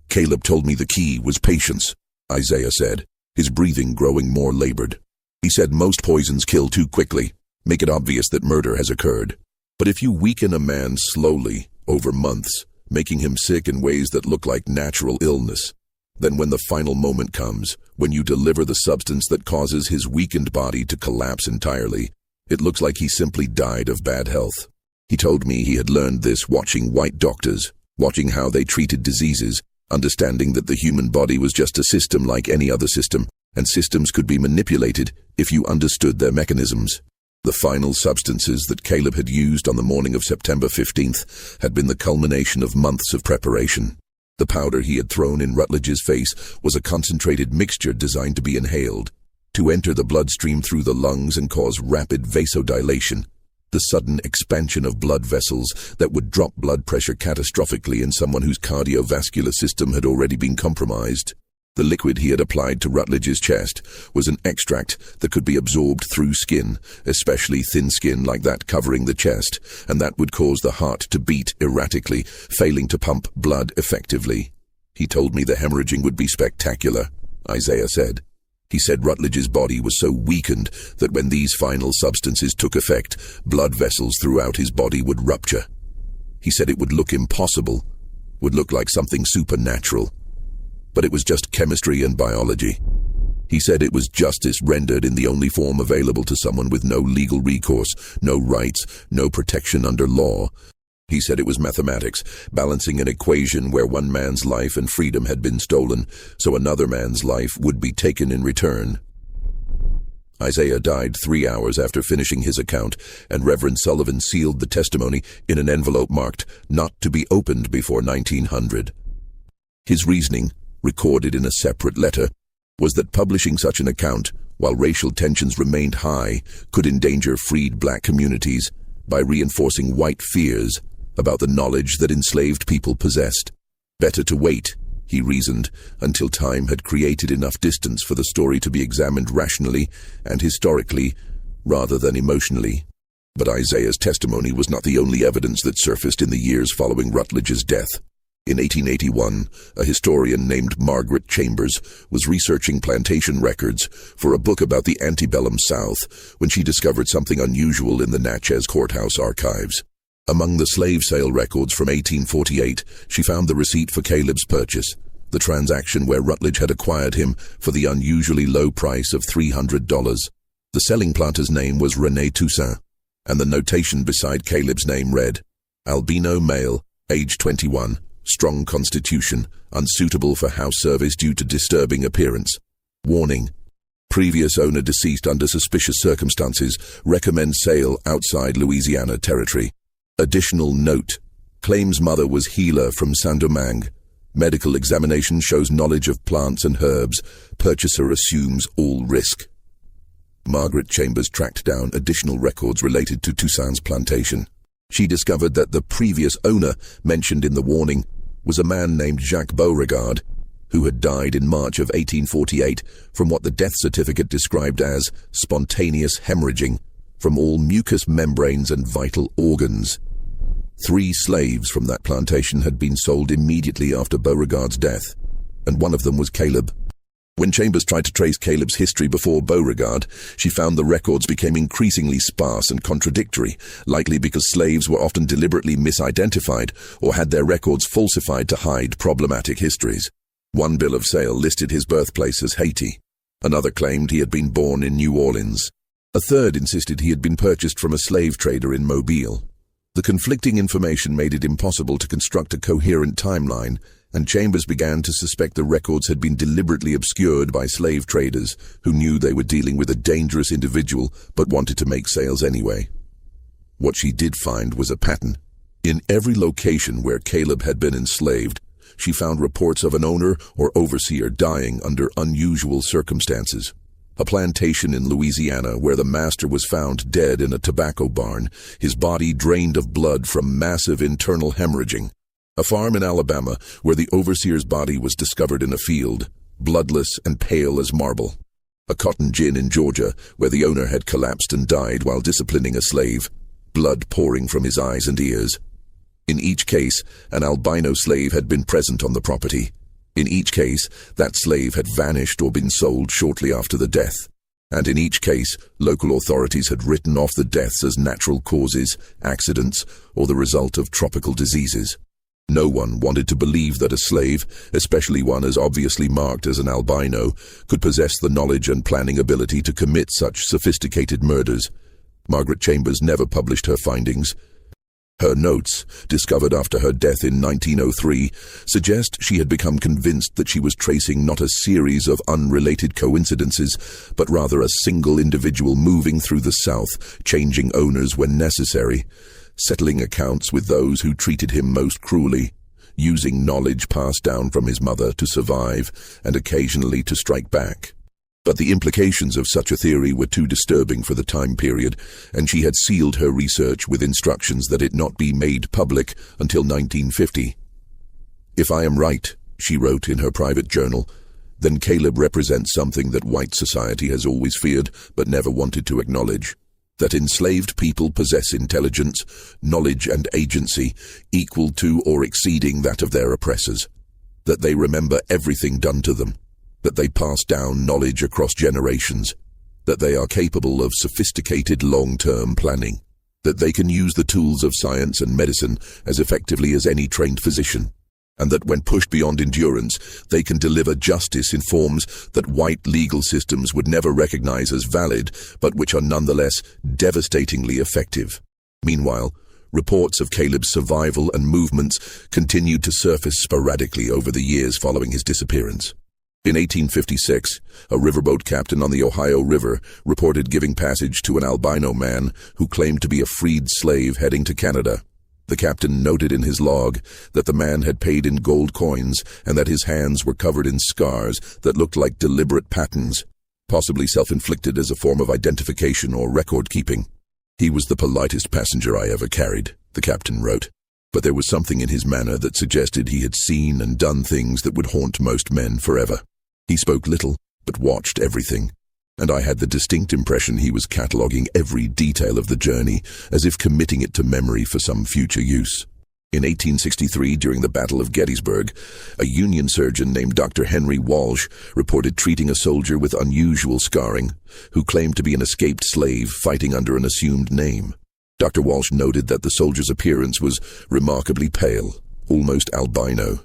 Speaker 1: Caleb told me the key was patience, Isaiah said, his breathing growing more labored. He said most poisons kill too quickly, make it obvious that murder has occurred. But if you weaken a man slowly, over months, making him sick in ways that look like natural illness, then when the final moment comes, when you deliver the substance that causes his weakened body to collapse entirely, it looks like he simply died of bad health. He told me he had learned this watching white doctors, watching how they treated diseases, understanding that the human body was just a system like any other system, and systems could be manipulated if you understood their mechanisms. The final substances that Caleb had used on the morning of September 15th had been the culmination of months of preparation. The powder he had thrown in Rutledge's face was a concentrated mixture designed to be inhaled, to enter the bloodstream through the lungs and cause rapid vasodilation, the sudden expansion of blood vessels that would drop blood pressure catastrophically in someone whose cardiovascular system had already been compromised. The liquid he had applied to Rutledge's chest was an extract that could be absorbed through skin, especially thin skin like that covering the chest, and that would cause the heart to beat erratically, failing to pump blood effectively. He told me the hemorrhaging would be spectacular, Isaiah said. He said Rutledge's body was so weakened that when these final substances took effect, blood vessels throughout his body would rupture. He said it would look impossible, would look like something supernatural. But it was just chemistry and biology. He said it was justice rendered in the only form available to someone with no legal recourse, no rights, no protection under law. He said it was mathematics, balancing an equation where one man's life and freedom had been stolen, so another man's life would be taken in return. Isaiah died 3 hours after finishing his account, and Reverend Sullivan sealed the testimony in an envelope marked, "Not to be opened before 1900. His reasoning, recorded in a separate letter, was that publishing such an account, while racial tensions remained high, could endanger freed black communities by reinforcing white fears about the knowledge that enslaved people possessed. Better to wait, he reasoned, until time had created enough distance for the story to be examined rationally and historically, rather than emotionally. But Isaiah's testimony was not the only evidence that surfaced in the years following Rutledge's death. In 1881, a historian named Margaret Chambers was researching plantation records for a book about the antebellum South when she discovered something unusual in the Natchez courthouse archives. Among the slave sale records from 1848, she found the receipt for Caleb's purchase, the transaction where Rutledge had acquired him for the unusually low price of $300. The selling planter's name was René Toussaint, and the notation beside Caleb's name read, "Albino male, age 21. Strong constitution, unsuitable for house service due to disturbing appearance. Warning. Previous owner deceased under suspicious circumstances. Recommend sale outside Louisiana territory. Additional note. Claims mother was healer from Saint-Domingue. Medical examination shows knowledge of plants and herbs. Purchaser assumes all risk." Margaret Chambers tracked down additional records related to Toussaint's plantation. She discovered that the previous owner mentioned in the warning was a man named Jacques Beauregard, who had died in March of 1848 from what the death certificate described as spontaneous hemorrhaging from all mucous membranes and vital organs. 3 slaves from that plantation had been sold immediately after Beauregard's death, and one of them was Caleb. When Chambers tried to trace Caleb's history before Beauregard, she found the records became increasingly sparse and contradictory, likely because slaves were often deliberately misidentified or had their records falsified to hide problematic histories. One bill of sale listed his birthplace as Haiti. Another claimed he had been born in New Orleans. A third insisted he had been purchased from a slave trader in Mobile. The conflicting information made it impossible to construct a coherent timeline, and Chambers began to suspect the records had been deliberately obscured by slave traders who knew they were dealing with a dangerous individual but wanted to make sales anyway. What she did find was a pattern. In every location where Caleb had been enslaved, she found reports of an owner or overseer dying under unusual circumstances. A plantation in Louisiana where the master was found dead in a tobacco barn, his body drained of blood from massive internal hemorrhaging. A farm in Alabama where the overseer's body was discovered in a field, bloodless and pale as marble. A cotton gin in Georgia where the owner had collapsed and died while disciplining a slave, blood pouring from his eyes and ears. In each case, an albino slave had been present on the property. In each case, that slave had vanished or been sold shortly after the death. And in each case, local authorities had written off the deaths as natural causes, accidents, or the result of tropical diseases. No one wanted to believe that a slave, especially one as obviously marked as an albino, could possess the knowledge and planning ability to commit such sophisticated murders. Margaret Chambers never published her findings. Her notes, discovered after her death in 1903, suggest she had become convinced that she was tracing not a series of unrelated coincidences, but rather a single individual moving through the South, changing owners when necessary, settling accounts with those who treated him most cruelly, using knowledge passed down from his mother to survive and occasionally to strike back. But the implications of such a theory were too disturbing for the time period, and she had sealed her research with instructions that it not be made public until 1950. "If I am right," she wrote in her private journal, "then Caleb represents something that white society has always feared but never wanted to acknowledge. That enslaved people possess intelligence, knowledge and agency equal to or exceeding that of their oppressors. That they remember everything done to them. That they pass down knowledge across generations. That they are capable of sophisticated long-term planning. That they can use the tools of science and medicine as effectively as any trained physician. And that when pushed beyond endurance, they can deliver justice in forms that white legal systems would never recognize as valid, but which are nonetheless devastatingly effective." Meanwhile, reports of Caleb's survival and movements continued to surface sporadically over the years following his disappearance. In 1856, a riverboat captain on the Ohio River reported giving passage to an albino man who claimed to be a freed slave heading to Canada. The captain noted in his log that the man had paid in gold coins and that his hands were covered in scars that looked like deliberate patterns, possibly self-inflicted as a form of identification or record-keeping. "He was the politest passenger I ever carried," the captain wrote, "but there was something in his manner that suggested he had seen and done things that would haunt most men forever. He spoke little, but watched everything, and I had the distinct impression he was cataloguing every detail of the journey, as if committing it to memory for some future use." In 1863, during the Battle of Gettysburg, a Union surgeon named Dr. Henry Walsh reported treating a soldier with unusual scarring, who claimed to be an escaped slave fighting under an assumed name. Dr. Walsh noted that the soldier's appearance was remarkably pale, almost albino,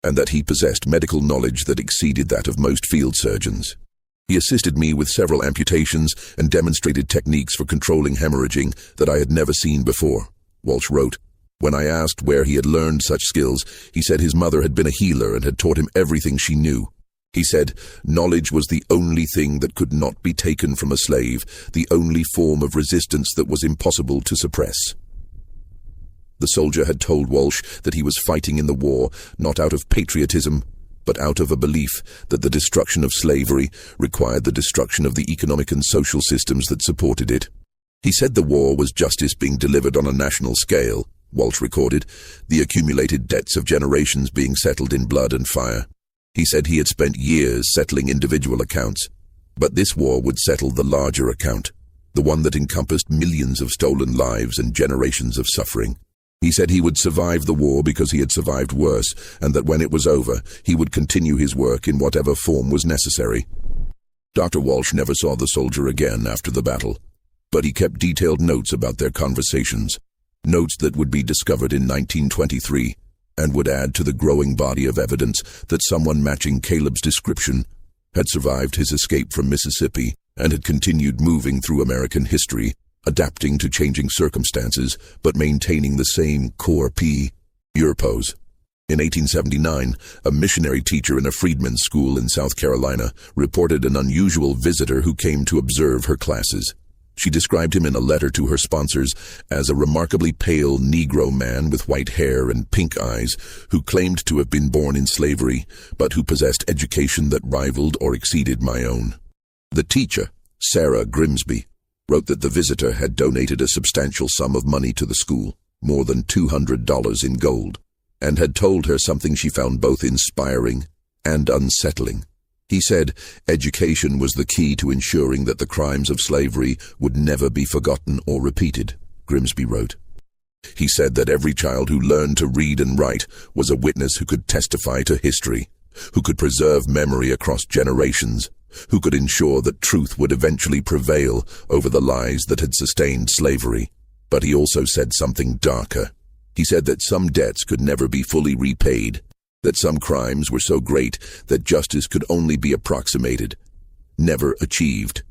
Speaker 1: and that he possessed medical knowledge that exceeded that of most field surgeons. "He assisted me with several amputations and demonstrated techniques for controlling hemorrhaging that I had never seen before," Walsh wrote. "When I asked where he had learned such skills, he said his mother had been a healer and had taught him everything she knew. He said, knowledge was the only thing that could not be taken from a slave, the only form of resistance that was impossible to suppress." The soldier had told Walsh that he was fighting in the war not out of patriotism, but out of a belief that the destruction of slavery required the destruction of the economic and social systems that supported it. He said the war was justice being delivered on a national scale, Walsh recorded, the accumulated debts of generations being settled in blood and fire. He said he had spent years settling individual accounts, but this war would settle the larger account, the one that encompassed millions of stolen lives and generations of suffering. He said he would survive the war because he had survived worse, and that when it was over, he would continue his work in whatever form was necessary. Dr. Walsh never saw the soldier again after the battle, but he kept detailed notes about their conversations, notes that would be discovered in 1923 and would add to the growing body of evidence that someone matching Caleb's description had survived his escape from Mississippi and had continued moving through American history, adapting to changing circumstances, but maintaining the same core purpose. In 1879, a missionary teacher in a freedmen's school in South Carolina reported an unusual visitor who came to observe her classes. She described him in a letter to her sponsors as a remarkably pale Negro man with white hair and pink eyes who claimed to have been born in slavery, but who possessed education that rivaled or exceeded my own. The teacher, Sarah Grimsby, wrote that the visitor had donated a substantial sum of money to the school, more than $200 in gold, and had told her something she found both inspiring and unsettling. He said education was the key to ensuring that the crimes of slavery would never be forgotten or repeated, Grimsby wrote. He said that every child who learned to read and write was a witness who could testify to history, who could preserve memory across generations, who could ensure that truth would eventually prevail over the lies that had sustained slavery. But he also said something darker. He said that some debts could never be fully repaid, that some crimes were so great that justice could only be approximated, never achieved.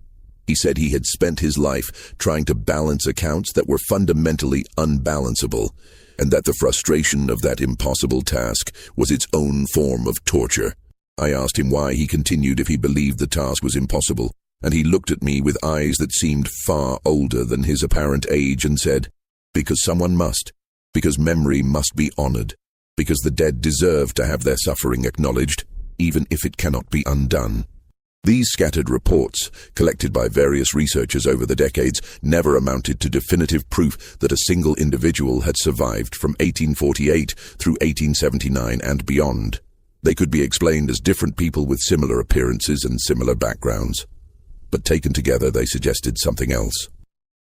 Speaker 1: He said he had spent his life trying to balance accounts that were fundamentally unbalanceable, and that the frustration of that impossible task was its own form of torture. I asked him why he continued if he believed the task was impossible, and he looked at me with eyes that seemed far older than his apparent age and said, "Because someone must, because memory must be honored, because the dead deserve to have their suffering acknowledged, even if it cannot be undone." These scattered reports, collected by various researchers over the decades, never amounted to definitive proof that a single individual had survived from 1848 through 1879 and beyond. They could be explained as different people with similar appearances and similar backgrounds. But taken together, they suggested something else.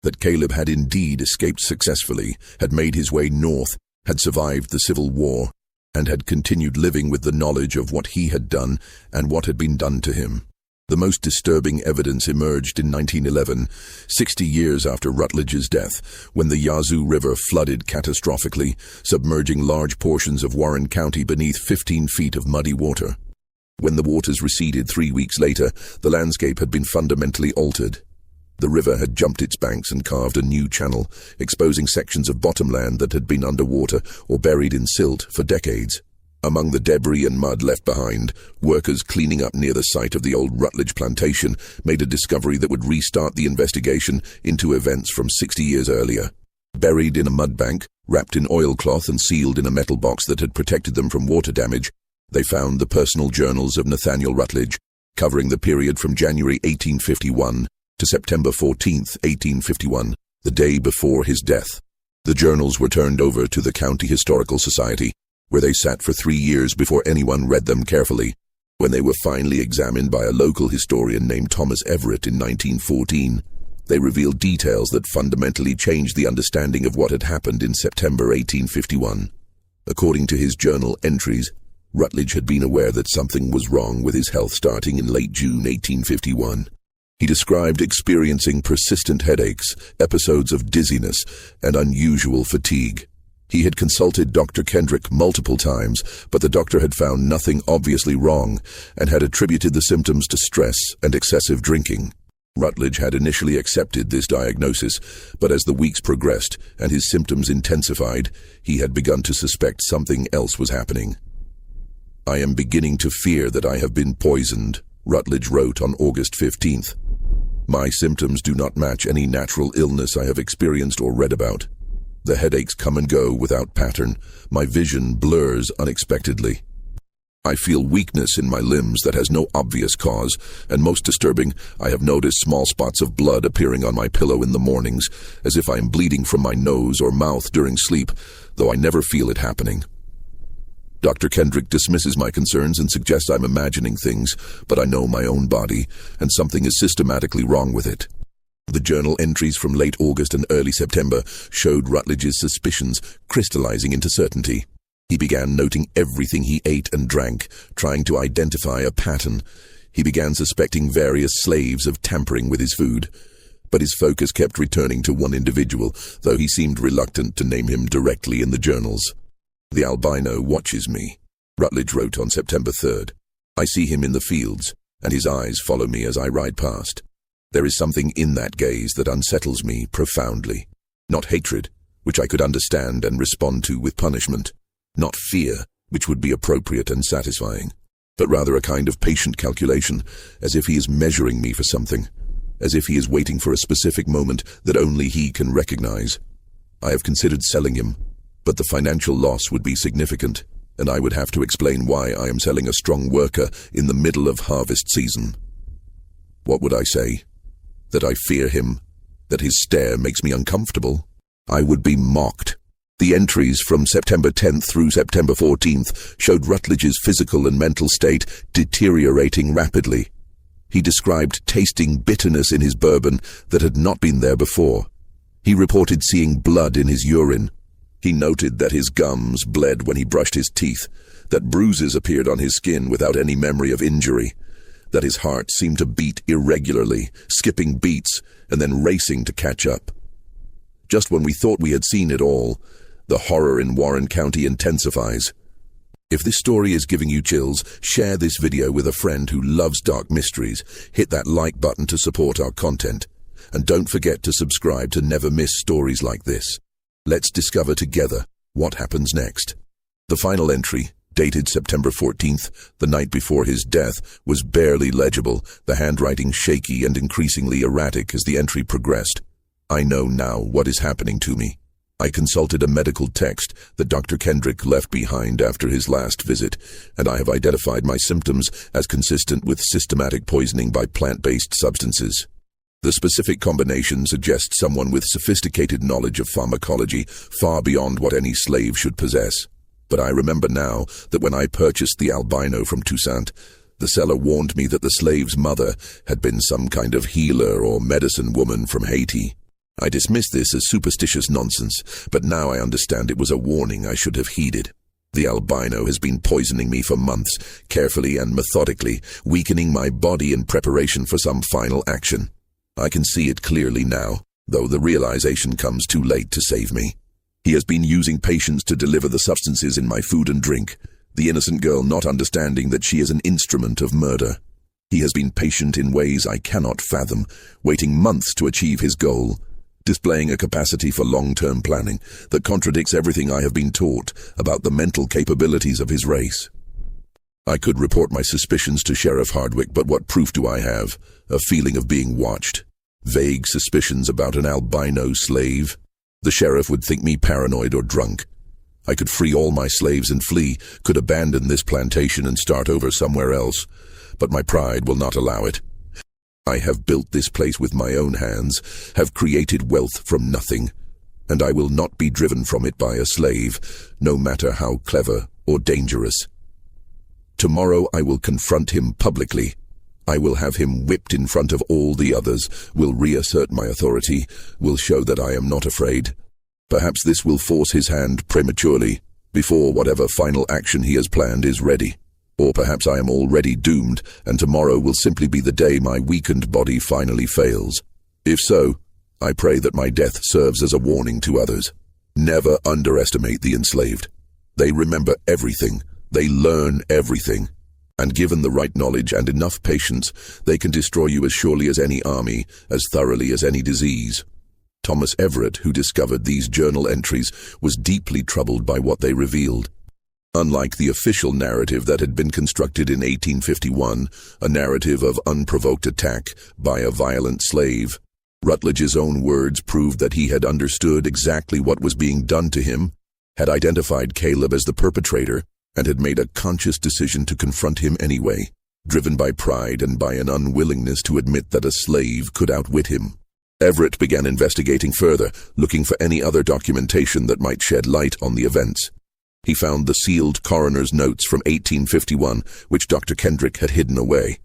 Speaker 1: That Caleb had indeed escaped successfully, had made his way north, had survived the Civil War, and had continued living with the knowledge of what he had done and what had been done to him. The most disturbing evidence emerged in 1911, 60 years after Rutledge's death, when the Yazoo River flooded catastrophically, submerging large portions of Warren County beneath 15 feet of muddy water. When the waters receded 3 weeks later, the landscape had been fundamentally altered. The river had jumped its banks and carved a new channel, exposing sections of bottomland that had been underwater or buried in silt for decades. Among the debris and mud left behind, workers cleaning up near the site of the old Rutledge plantation made a discovery that would restart the investigation into events from 60 years earlier. Buried in a mud bank, wrapped in oilcloth and sealed in a metal box that had protected them from water damage, they found the personal journals of Nathaniel Rutledge, covering the period from January 1851 to September 14, 1851, the day before his death. The journals were turned over to the County Historical Society, where they sat for 3 years before anyone read them carefully. When they were finally examined by a local historian named Thomas Everett in 1914, they revealed details that fundamentally changed the understanding of what had happened in September 1851. According to his journal entries, Rutledge had been aware that something was wrong with his health starting in late June 1851. He described experiencing persistent headaches, episodes of dizziness, and unusual fatigue. He had consulted Dr. Kendrick multiple times, but the doctor had found nothing obviously wrong and had attributed the symptoms to stress and excessive drinking. Rutledge had initially accepted this diagnosis, but as the weeks progressed and his symptoms intensified, he had begun to suspect something else was happening. "I am beginning to fear that I have been poisoned," Rutledge wrote on August 15th. "My symptoms do not match any natural illness I have experienced or read about. The headaches come and go without pattern. My vision blurs unexpectedly. I feel weakness in my limbs that has no obvious cause, and most disturbing, I have noticed small spots of blood appearing on my pillow in the mornings, as if I am bleeding from my nose or mouth during sleep, though I never feel it happening. Dr. Kendrick dismisses my concerns and suggests I'm imagining things, but I know my own body, and something is systematically wrong with it. The journal entries from late August and early September showed Rutledge's suspicions crystallizing into certainty. He began noting everything he ate and drank, trying to identify a pattern. He began suspecting various slaves of tampering with his food. But his focus kept returning to one individual, though he seemed reluctant to name him directly in the journals. "The albino watches me," Rutledge wrote on September 3rd. "I see him in the fields, and his eyes follow me as I ride past. There is something in that gaze that unsettles me profoundly. Not hatred, which I could understand and respond to with punishment. Not fear, which would be appropriate and satisfying. But rather a kind of patient calculation, as if he is measuring me for something. As if he is waiting for a specific moment that only he can recognize. I have considered selling him, but the financial loss would be significant, and I would have to explain why I am selling a strong worker in the middle of harvest season. What would I say? That I fear him? That his stare makes me uncomfortable? I would be mocked. The entries from September 10th through September 14th showed Rutledge's physical and mental state deteriorating rapidly. He described tasting bitterness in his bourbon that had not been there before. He reported seeing blood in his urine. He noted that his gums bled when he brushed his teeth, that bruises appeared on his skin without any memory of injury, that his heart seemed to beat irregularly, skipping beats and then racing to catch up. Just when we thought we had seen it all, the horror in Warren County intensifies. If this story is giving you chills, share this video with a friend who loves dark mysteries. Hit that like button to support our content. And don't forget to subscribe to never miss stories like this. Let's discover together what happens next. The final entry, dated September 14th, the night before his death, was barely legible, the handwriting shaky and increasingly erratic as the entry progressed. I know now what is happening to me. I consulted a medical text that Dr. Kendrick left behind after his last visit, and I have identified my symptoms as consistent with systematic poisoning by plant-based substances. The specific combination suggests someone with sophisticated knowledge of pharmacology far beyond what any slave should possess. But I remember now that when I purchased the albino from Toussaint, the seller warned me that the slave's mother had been some kind of healer or medicine woman from Haiti. I dismissed this as superstitious nonsense, but now I understand it was a warning I should have heeded. The albino has been poisoning me for months, carefully and methodically, weakening my body in preparation for some final action. I can see it clearly now, though the realization comes too late to save me. He has been using patience to deliver the substances in my food and drink, the innocent girl not understanding that she is an instrument of murder. He has been patient in ways I cannot fathom, waiting months to achieve his goal, displaying a capacity for long-term planning that contradicts everything I have been taught about the mental capabilities of his race. I could report my suspicions to Sheriff Hardwick, but what proof do I have? A feeling of being watched. Vague suspicions about an albino slave. The sheriff would think me paranoid or drunk. I could free all my slaves and flee, could abandon this plantation and start over somewhere else, but my pride will not allow it. I have built this place with my own hands, have created wealth from nothing, and I will not be driven from it by a slave, no matter how clever or dangerous. Tomorrow I will confront him publicly. I will have him whipped in front of all the others, will reassert my authority, will show that I am not afraid. Perhaps this will force his hand prematurely, before whatever final action he has planned is ready. Or perhaps I am already doomed, and tomorrow will simply be the day my weakened body finally fails. If so, I pray that my death serves as a warning to others. Never underestimate the enslaved. They remember everything. They learn everything. And given the right knowledge and enough patience, they can destroy you as surely as any army, as thoroughly as any disease. Thomas Everett, who discovered these journal entries, was deeply troubled by what they revealed. Unlike the official narrative that had been constructed in 1851, a narrative of unprovoked attack by a violent slave, Rutledge's own words proved that he had understood exactly what was being done to him, had identified Caleb as the perpetrator, and had made a conscious decision to confront him anyway, driven by pride and by an unwillingness to admit that a slave could outwit him. Everett began investigating further, looking for any other documentation that might shed light on the events. He found the sealed coroner's notes from 1851, which Dr. Kendrick had hidden away.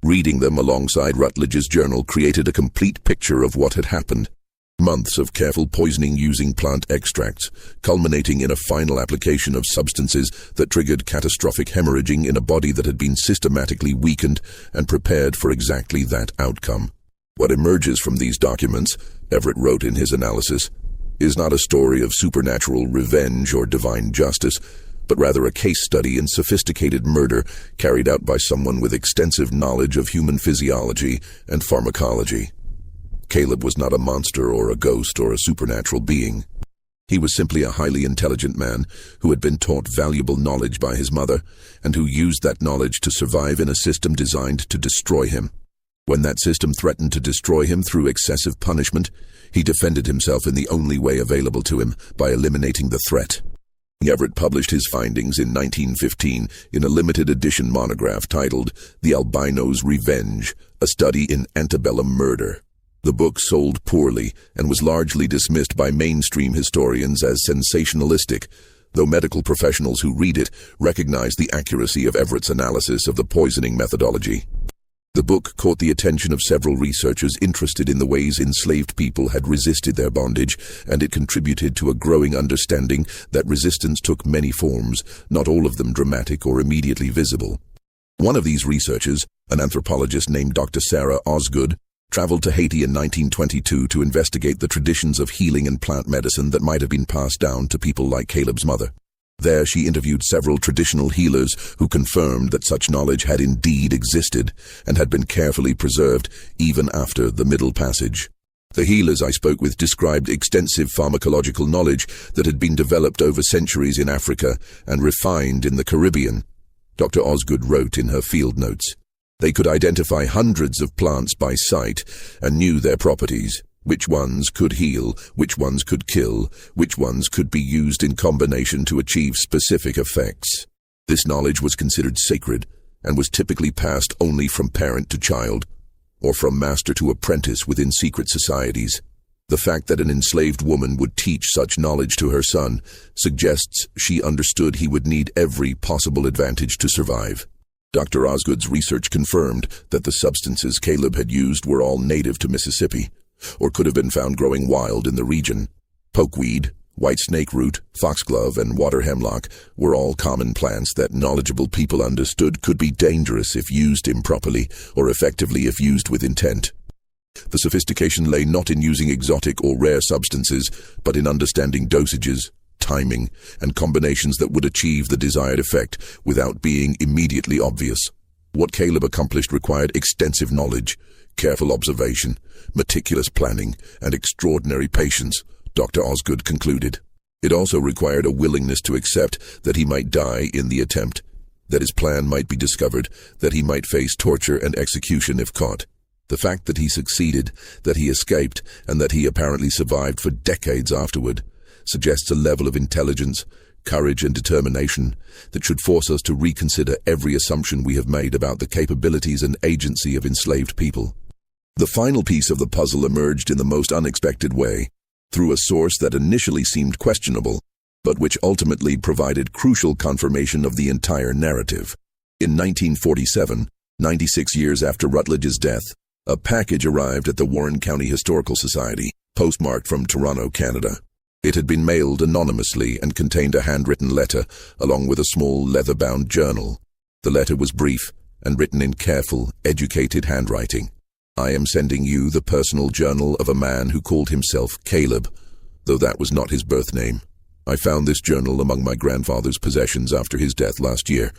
Speaker 1: Reading them alongside Rutledge's journal created a complete picture of what had happened. Months of careful poisoning using plant extracts, culminating in a final application of substances that triggered catastrophic hemorrhaging in a body that had been systematically weakened and prepared for exactly that outcome. What emerges from these documents, Everett wrote in his analysis, is not a story of supernatural revenge or divine justice, but rather a case study in sophisticated murder carried out by someone with extensive knowledge of human physiology and pharmacology. Caleb was not a monster or a ghost or a supernatural being. He was simply a highly intelligent man who had been taught valuable knowledge by his mother and who used that knowledge to survive in a system designed to destroy him. When that system threatened to destroy him through excessive punishment, he defended himself in the only way available to him, by eliminating the threat. Everett published his findings in 1915 in a limited edition monograph titled The Albino's Revenge, a Study in Antebellum Murder. The book sold poorly and was largely dismissed by mainstream historians as sensationalistic, though medical professionals who read it recognize the accuracy of Everett's analysis of the poisoning methodology. The book caught the attention of several researchers interested in the ways enslaved people had resisted their bondage, and it contributed to a growing understanding that resistance took many forms, not all of them dramatic or immediately visible. One of these researchers, an anthropologist named Dr. Sarah Osgood, traveled to Haiti in 1922 to investigate the traditions of healing and plant medicine that might have been passed down to people like Caleb's mother. There she interviewed several traditional healers who confirmed that such knowledge had indeed existed and had been carefully preserved even after the Middle Passage. The healers I spoke with described extensive pharmacological knowledge that had been developed over centuries in Africa and refined in the Caribbean. Dr. Osgood wrote in her field notes, "They could identify hundreds of plants by sight and knew their properties. Which ones could heal, which ones could kill, which ones could be used in combination to achieve specific effects. This knowledge was considered sacred and was typically passed only from parent to child, or from master to apprentice within secret societies. The fact that an enslaved woman would teach such knowledge to her son suggests she understood he would need every possible advantage to survive." Dr. Osgood's research confirmed that the substances Caleb had used were all native to Mississippi, or could have been found growing wild in the region. Pokeweed, white snake root, foxglove, and water hemlock were all common plants that knowledgeable people understood could be dangerous if used improperly, or effectively if used with intent. The sophistication lay not in using exotic or rare substances, but in understanding dosages, timing, and combinations that would achieve the desired effect without being immediately obvious. What Caleb accomplished required extensive knowledge, careful observation, meticulous planning, and extraordinary patience, Dr. Osgood concluded. It also required a willingness to accept that he might die in the attempt, that his plan might be discovered, that he might face torture and execution if caught. The fact that he succeeded, that he escaped, and that he apparently survived for decades afterward, suggests a level of intelligence, courage, and determination that should force us to reconsider every assumption we have made about the capabilities and agency of enslaved people. The final piece of the puzzle emerged in the most unexpected way, through a source that initially seemed questionable, but which ultimately provided crucial confirmation of the entire narrative. In 1947, 96 years after Rutledge's death, a package arrived at the Warren County Historical Society, postmarked from Toronto, Canada. It had been mailed anonymously and contained a handwritten letter, along with a small leather-bound journal. The letter was brief and written in careful, educated handwriting. "I am sending you the personal journal of a man who called himself Caleb, though that was not his birth name. I found this journal among my grandfather's possessions after his death last year.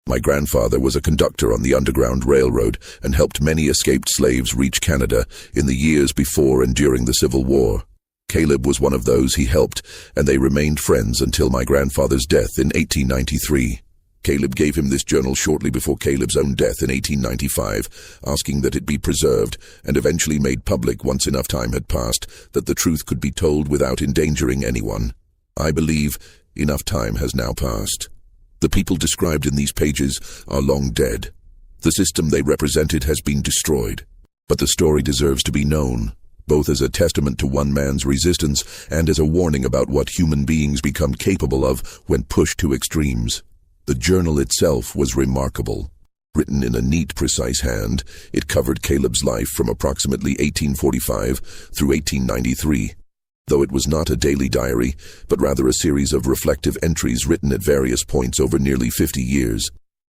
Speaker 1: My grandfather was a conductor on the Underground Railroad and helped many escaped slaves reach Canada in the years before and during the Civil War. Caleb was one of those he helped, and they remained friends until my grandfather's death in 1893. Caleb gave him this journal shortly before Caleb's own death in 1895, asking that it be preserved and eventually made public once enough time had passed that the truth could be told without endangering anyone. I believe enough time has now passed. The people described in these pages are long dead. The system they represented has been destroyed. But the story deserves to be known, both as a testament to one man's resistance and as a warning about what human beings become capable of when pushed to extremes. The journal itself was remarkable. Written in a neat, precise hand, it covered Caleb's life from approximately 1845 through 1893. Though it was not a daily diary, but rather a series of reflective entries written at various points over nearly 50 years.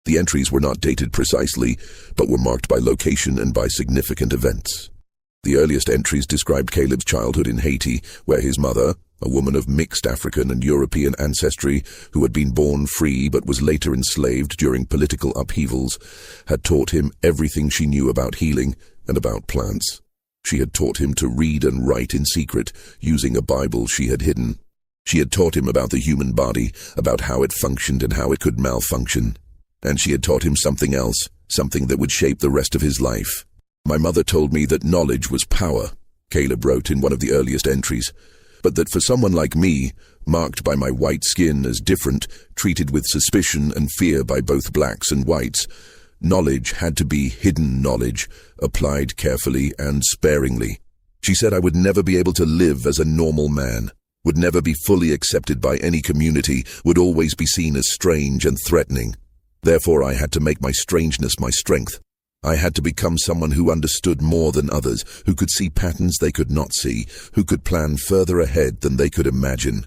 Speaker 1: The entries were not dated precisely, but were marked by location and by significant events. The earliest entries described Caleb's childhood in Haiti, where his mother, a woman of mixed African and European ancestry who had been born free but was later enslaved during political upheavals, had taught him everything she knew about healing and about plants. She had taught him to read and write in secret, using a Bible she had hidden. She had taught him about the human body, about how it functioned and how it could malfunction. And she had taught him something else, something that would shape the rest of his life. "My mother told me that knowledge was power," Caleb wrote in one of the earliest entries, "but that for someone like me, marked by my white skin as different, treated with suspicion and fear by both blacks and whites, knowledge had to be hidden knowledge, applied carefully and sparingly. She said I would never be able to live as a normal man, would never be fully accepted by any community, would always be seen as strange and threatening. Therefore I had to make my strangeness my strength. I had to become someone who understood more than others, who could see patterns they could not see, who could plan further ahead than they could imagine.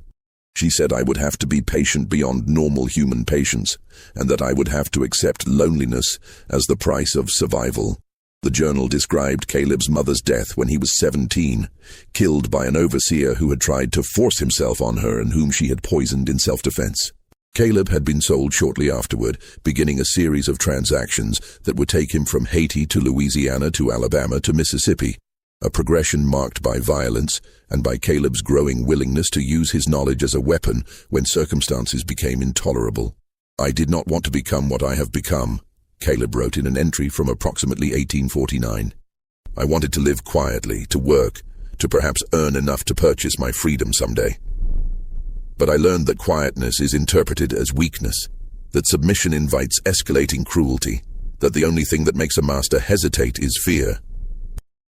Speaker 1: She said I would have to be patient beyond normal human patience, and that I would have to accept loneliness as the price of survival." The journal described Caleb's mother's death when he was 17, killed by an overseer who had tried to force himself on her and whom she had poisoned in self-defense. Caleb had been sold shortly afterward, beginning a series of transactions that would take him from Haiti to Louisiana to Alabama to Mississippi, a progression marked by violence and by Caleb's growing willingness to use his knowledge as a weapon when circumstances became intolerable. "I did not want to become what I have become," Caleb wrote in an entry from approximately 1849. "I wanted to live quietly, to work, to perhaps earn enough to purchase my freedom someday. But I learned that quietness is interpreted as weakness, that submission invites escalating cruelty, that the only thing that makes a master hesitate is fear.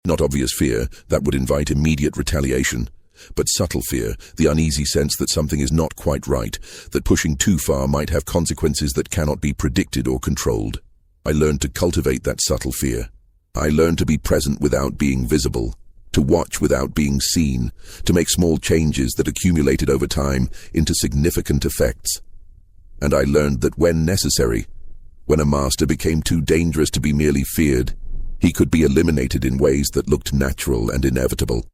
Speaker 1: Not obvious fear, that would invite immediate retaliation, but subtle fear, the uneasy sense that something is not quite right, that pushing too far might have consequences that cannot be predicted or controlled. I learned to cultivate that subtle fear. I learned to be present without being visible, to watch without being seen, to make small changes that accumulated over time into significant effects. And I learned that when necessary, when a master became too dangerous to be merely feared, he could be eliminated in ways that looked natural and inevitable."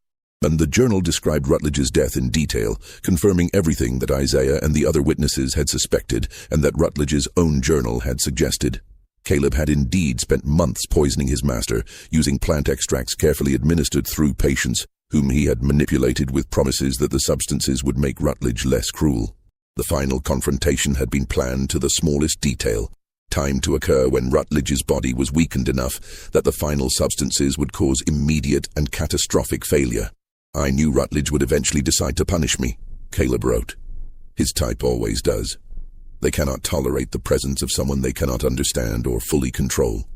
Speaker 1: And the journal described Rutledge's death in detail, confirming everything that Isaiah and the other witnesses had suspected and that Rutledge's own journal had suggested. Caleb had indeed spent months poisoning his master, using plant extracts carefully administered through patients, whom he had manipulated with promises that the substances would make Rutledge less cruel. The final confrontation had been planned to the smallest detail, timed to occur when Rutledge's body was weakened enough that the final substances would cause immediate and catastrophic failure. "I knew Rutledge would eventually decide to punish me," Caleb wrote. "His type always does. They cannot tolerate the presence of someone they cannot understand or fully control.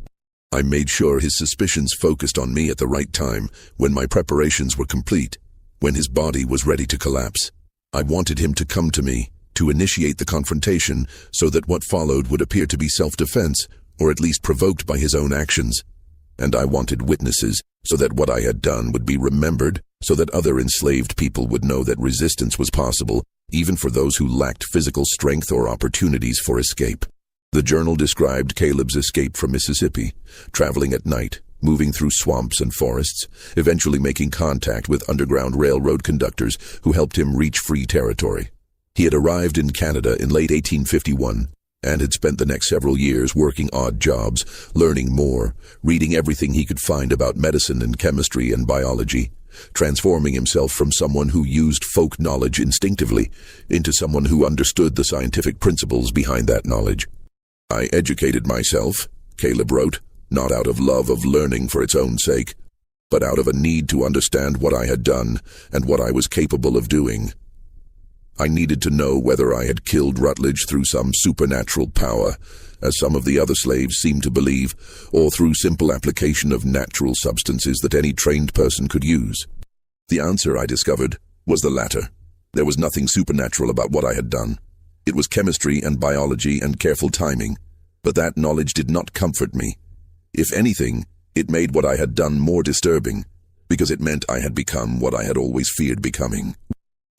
Speaker 1: I made sure his suspicions focused on me at the right time, when my preparations were complete, when his body was ready to collapse. I wanted him to come to me, to initiate the confrontation, so that what followed would appear to be self-defense, or at least provoked by his own actions. And I wanted witnesses, so that what I had done would be remembered, so that other enslaved people would know that resistance was possible, even for those who lacked physical strength or opportunities for escape." The journal described Caleb's escape from Mississippi, traveling at night, moving through swamps and forests, eventually making contact with Underground Railroad conductors who helped him reach free territory. He had arrived in Canada in late 1851, and had spent the next several years working odd jobs, learning more, reading everything he could find about medicine and chemistry and biology, transforming himself from someone who used folk knowledge instinctively into someone who understood the scientific principles behind that knowledge. "I educated myself," Caleb wrote, "not out of love of learning for its own sake, but out of a need to understand what I had done and what I was capable of doing. I needed to know whether I had killed Rutledge through some supernatural power, as some of the other slaves seemed to believe, or through simple application of natural substances that any trained person could use. The answer, I discovered, was the latter. There was nothing supernatural about what I had done. It was chemistry and biology and careful timing. But that knowledge did not comfort me. If anything, it made what I had done more disturbing, because it meant I had become what I had always feared becoming.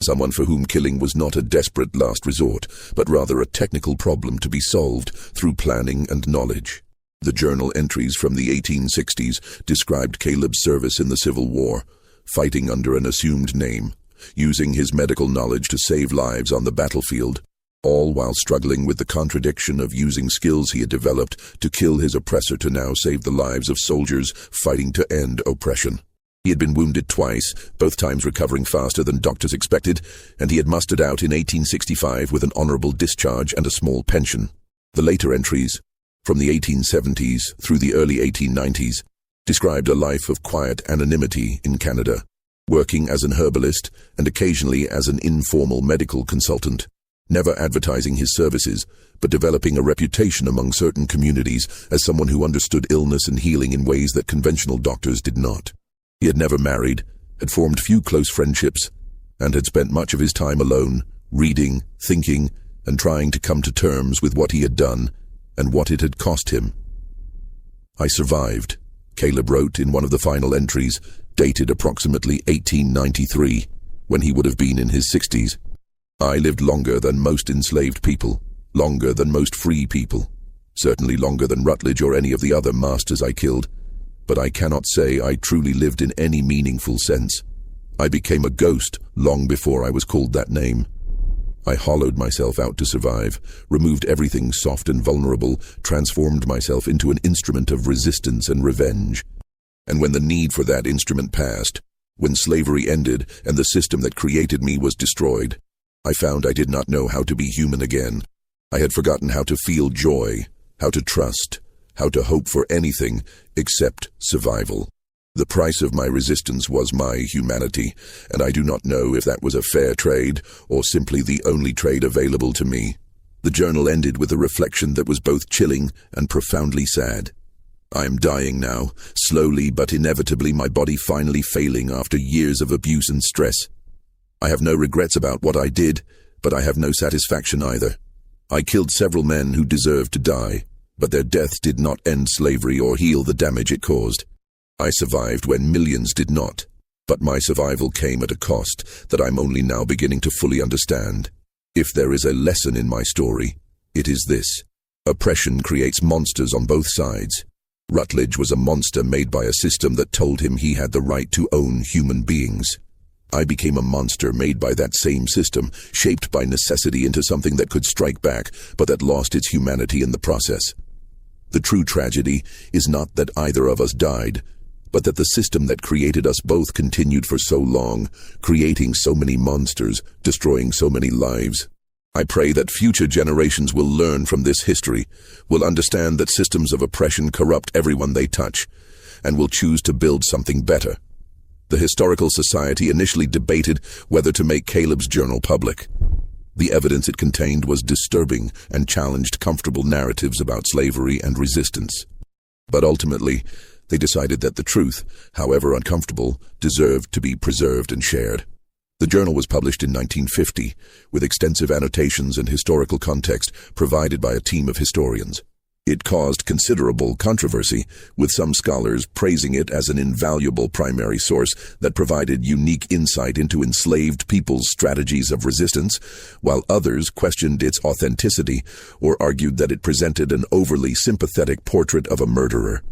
Speaker 1: Someone for whom killing was not a desperate last resort, but rather a technical problem to be solved through planning and knowledge. The journal entries from the 1860s described Caleb's service in the Civil War, fighting under an assumed name, using his medical knowledge to save lives on the battlefield, all while struggling with the contradiction of using skills he had developed to kill his oppressor to now save the lives of soldiers fighting to end oppression. He had been wounded twice, both times recovering faster than doctors expected, and he had mustered out in 1865 with an honorable discharge and a small pension. The later entries, from the 1870s through the early 1890s, described a life of quiet anonymity in Canada, working as an herbalist and occasionally as an informal medical consultant, never advertising his services, but developing a reputation among certain communities as someone who understood illness and healing in ways that conventional doctors did not. He had never married, had formed few close friendships, and had spent much of his time alone, reading, thinking, and trying to come to terms with what he had done and what it had cost him. "I survived," Caleb wrote in one of the final entries, dated approximately 1893, when he would have been in his 60s. "I lived longer than most enslaved people, longer than most free people, certainly longer than Rutledge or any of the other masters I killed. But I cannot say I truly lived in any meaningful sense. I became a ghost long before I was called that name. I hollowed myself out to survive, removed everything soft and vulnerable, transformed myself into an instrument of resistance and revenge. And when the need for that instrument passed, when slavery ended and the system that created me was destroyed, I found I did not know how to be human again. I had forgotten how to feel joy, how to trust, how to hope for anything except survival. The price of my resistance was my humanity, and I do not know if that was a fair trade or simply the only trade available to me." The journal ended with a reflection that was both chilling and profoundly sad. "I am dying now, slowly but inevitably, my body finally failing after years of abuse and stress. I have no regrets about what I did, but I have no satisfaction either. I killed several men who deserved to die, but their deaths did not end slavery or heal the damage it caused. I survived when millions did not, but my survival came at a cost that I'm only now beginning to fully understand. If there is a lesson in my story, it is this: oppression creates monsters on both sides. Rutledge was a monster made by a system that told him he had the right to own human beings. I became a monster made by that same system, shaped by necessity into something that could strike back, but that lost its humanity in the process. The true tragedy is not that either of us died, but that the system that created us both continued for so long, creating so many monsters, destroying so many lives. I pray that future generations will learn from this history, will understand that systems of oppression corrupt everyone they touch, and will choose to build something better." The Historical Society initially debated whether to make Caleb's journal public. The evidence it contained was disturbing and challenged comfortable narratives about slavery and resistance. But ultimately, they decided that the truth, however uncomfortable, deserved to be preserved and shared. The journal was published in 1950, with extensive annotations and historical context provided by a team of historians. It caused considerable controversy, with some scholars praising it as an invaluable primary source that provided unique insight into enslaved people's strategies of resistance, while others questioned its authenticity or argued that it presented an overly sympathetic portrait of a murderer.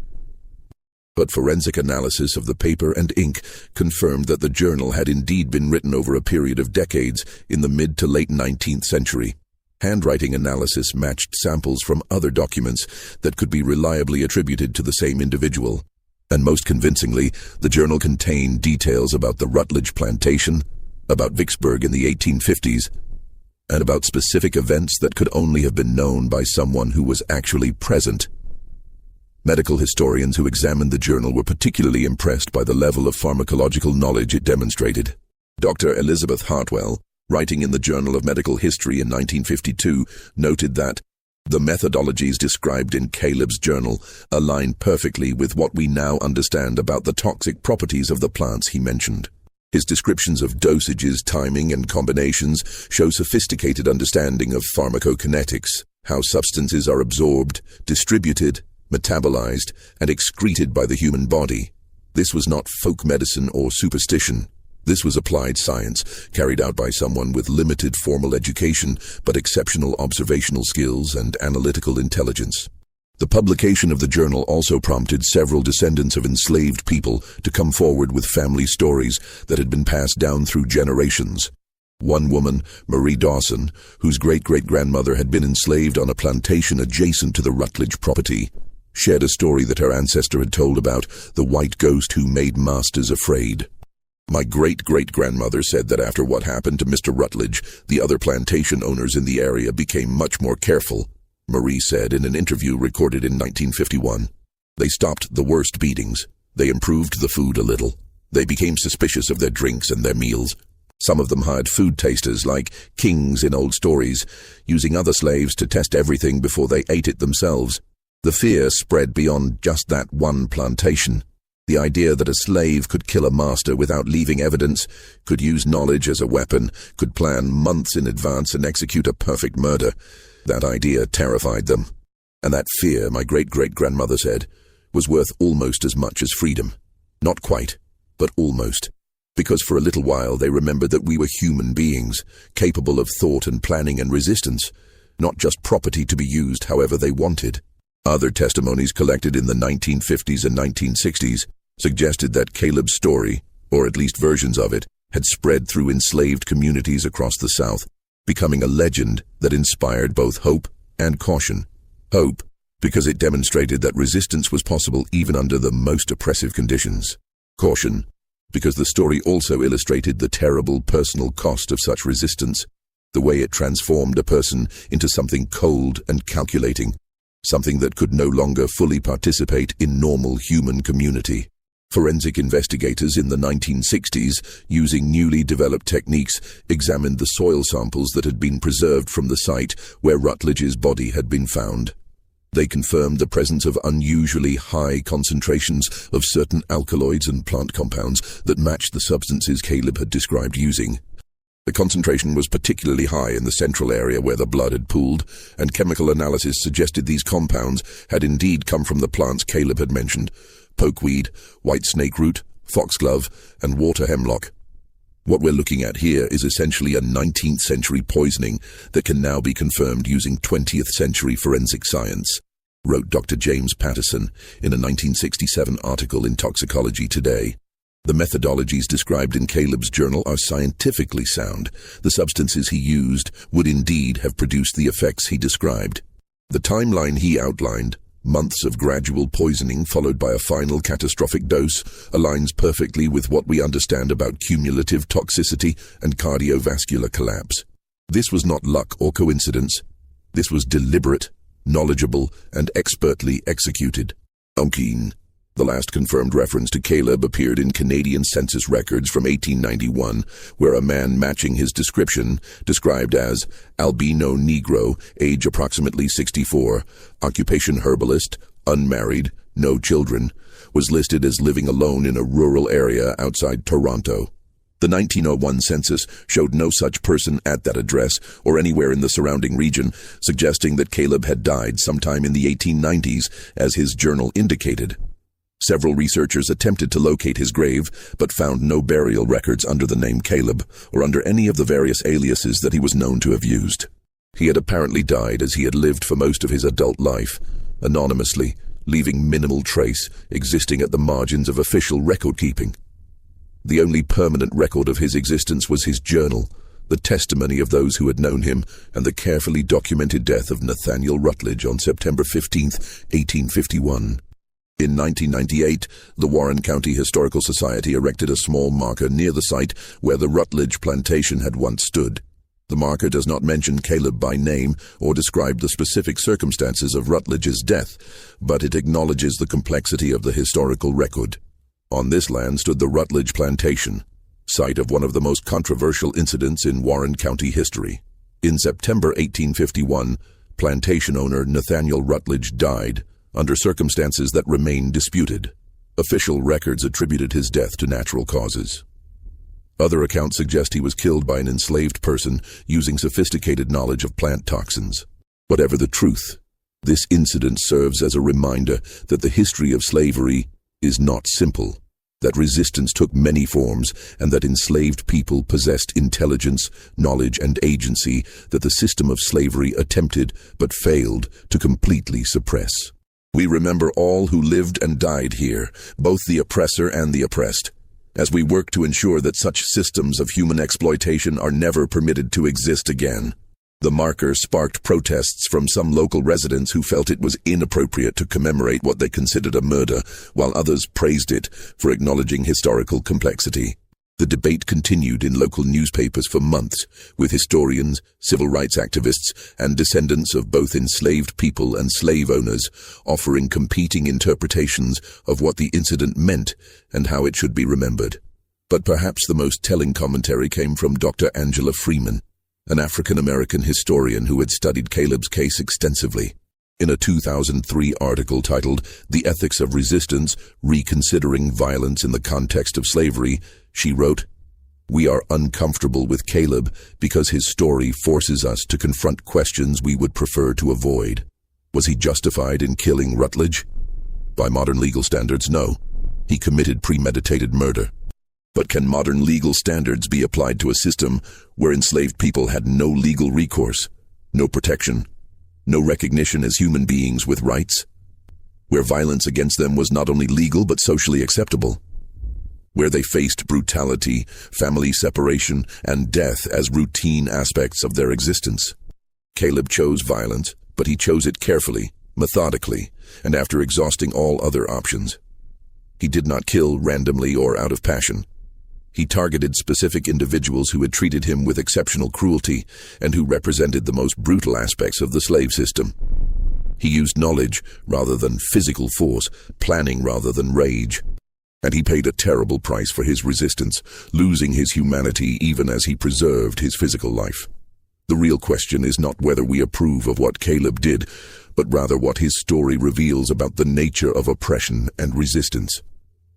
Speaker 1: But forensic analysis of the paper and ink confirmed that the journal had indeed been written over a period of decades in the mid to late 19th century. Handwriting analysis matched samples from other documents that could be reliably attributed to the same individual. And most convincingly, the journal contained details about the Rutledge plantation, about Vicksburg in the 1850s, and about specific events that could only have been known by someone who was actually present. Medical historians who examined the journal were particularly impressed by the level of pharmacological knowledge it demonstrated. Dr. Elizabeth Hartwell, writing in the Journal of Medical History in 1952, noted that the methodologies described in Caleb's journal align perfectly with what we now understand about the toxic properties of the plants he mentioned. His descriptions of dosages, timing, and combinations show sophisticated understanding of pharmacokinetics, how substances are absorbed, distributed, metabolized, and excreted by the human body. This was not folk medicine or superstition. This was applied science, carried out by someone with limited formal education, but exceptional observational skills and analytical intelligence. The publication of the journal also prompted several descendants of enslaved people to come forward with family stories that had been passed down through generations. One woman, Marie Dawson, whose great-great-grandmother had been enslaved on a plantation adjacent to the Rutledge property, shared a story that her ancestor had told about the white ghost who made masters afraid. My great-great-grandmother said that after what happened to Mr. Rutledge, the other plantation owners in the area became much more careful, Marie said in an interview recorded in 1951. They stopped the worst beatings. They improved the food a little. They became suspicious of their drinks and their meals. Some of them hired food tasters like kings in old stories, using other slaves to test everything before they ate it themselves. The fear spread beyond just that one plantation. The idea that a slave could kill a master without leaving evidence, could use knowledge as a weapon, could plan months in advance and execute a perfect murder, that idea terrified them. And that fear, my great-great-grandmother said, was worth almost as much as freedom. Not quite, but almost. Because for a little while they remembered that we were human beings, capable of thought and planning and resistance, not just property to be used however they wanted. Other testimonies collected in the 1950s and 1960s suggested that Caleb's story, or at least versions of it, had spread through enslaved communities across the South, becoming a legend that inspired both hope and caution. Hope, because it demonstrated that resistance was possible even under the most oppressive conditions. Caution, because the story also illustrated the terrible personal cost of such resistance, the way it transformed a person into something cold and calculating, something that could no longer fully participate in normal human community. Forensic investigators in the 1960s, using newly developed techniques, examined the soil samples that had been preserved from the site where Rutledge's body had been found. They confirmed the presence of unusually high concentrations of certain alkaloids and plant compounds that matched the substances Caleb had described using. The concentration was particularly high in the central area where the blood had pooled, and chemical analysis suggested these compounds had indeed come from the plants Caleb had mentioned: pokeweed, white snake root, foxglove, and water hemlock. What we're looking at here is essentially a 19th century poisoning that can now be confirmed using 20th century forensic science, wrote Dr. James Patterson in a 1967 article in Toxicology Today. The methodologies described in Caleb's journal are scientifically sound. The substances he used would indeed have produced the effects he described. The timeline he outlined, months of gradual poisoning followed by a final catastrophic dose, aligns perfectly with what we understand about cumulative toxicity and cardiovascular collapse. This was not luck or coincidence. This was deliberate, knowledgeable, and expertly executed. Awaken. The last confirmed reference to Caleb appeared in Canadian census records from 1891, where a man matching his description, described as albino Negro, age approximately 64, occupation herbalist, unmarried, no children, was listed as living alone in a rural area outside Toronto. The 1901 census showed no such person at that address or anywhere in the surrounding region, suggesting that Caleb had died sometime in the 1890s, as his journal indicated. Several researchers attempted to locate his grave, but found no burial records under the name Caleb, or under any of the various aliases that he was known to have used. He had apparently died as he had lived for most of his adult life, anonymously, leaving minimal trace existing at the margins of official record-keeping. The only permanent record of his existence was his journal, the testimony of those who had known him, and the carefully documented death of Nathaniel Rutledge on September 15, 1851. In 1998, the Warren County Historical Society erected a small marker near the site where the Rutledge plantation had once stood. The marker does not mention Caleb by name or describe the specific circumstances of Rutledge's death, but it acknowledges the complexity of the historical record. On this land stood the Rutledge plantation, site of one of the most controversial incidents in Warren County history. In September 1851, plantation owner Nathaniel Rutledge died, under circumstances that remain disputed. Official records attributed his death to natural causes. Other accounts suggest he was killed by an enslaved person using sophisticated knowledge of plant toxins. Whatever the truth, this incident serves as a reminder that the history of slavery is not simple, that resistance took many forms, and that enslaved people possessed intelligence, knowledge, and agency that the system of slavery attempted but failed to completely suppress. We remember all who lived and died here, both the oppressor and the oppressed, as we work to ensure that such systems of human exploitation are never permitted to exist again. The marker sparked protests from some local residents who felt it was inappropriate to commemorate what they considered a murder, while others praised it for acknowledging historical complexity. The debate continued in local newspapers for months, with historians, civil rights activists, and descendants of both enslaved people and slave owners offering competing interpretations of what the incident meant and how it should be remembered. But perhaps the most telling commentary came from Dr. Angela Freeman, an African-American historian who had studied Caleb's case extensively. In a 2003 article titled "The Ethics of Resistance: Reconsidering Violence in the Context of Slavery," she wrote, "We are uncomfortable with Caleb because his story forces us to confront questions we would prefer to avoid. Was he justified in killing Rutledge? By modern legal standards, no. He committed premeditated murder. But can modern legal standards be applied to a system where enslaved people had no legal recourse, no protection, no recognition as human beings with rights? Where violence against them was not only legal but socially acceptable? Where they faced brutality, family separation, and death as routine aspects of their existence? Caleb chose violence, but he chose it carefully, methodically, and after exhausting all other options. He did not kill randomly or out of passion. He targeted specific individuals who had treated him with exceptional cruelty and who represented the most brutal aspects of the slave system. He used knowledge rather than physical force, planning rather than rage. And he paid a terrible price for his resistance, losing his humanity even as he preserved his physical life. The real question is not whether we approve of what Caleb did, but rather what his story reveals about the nature of oppression and resistance.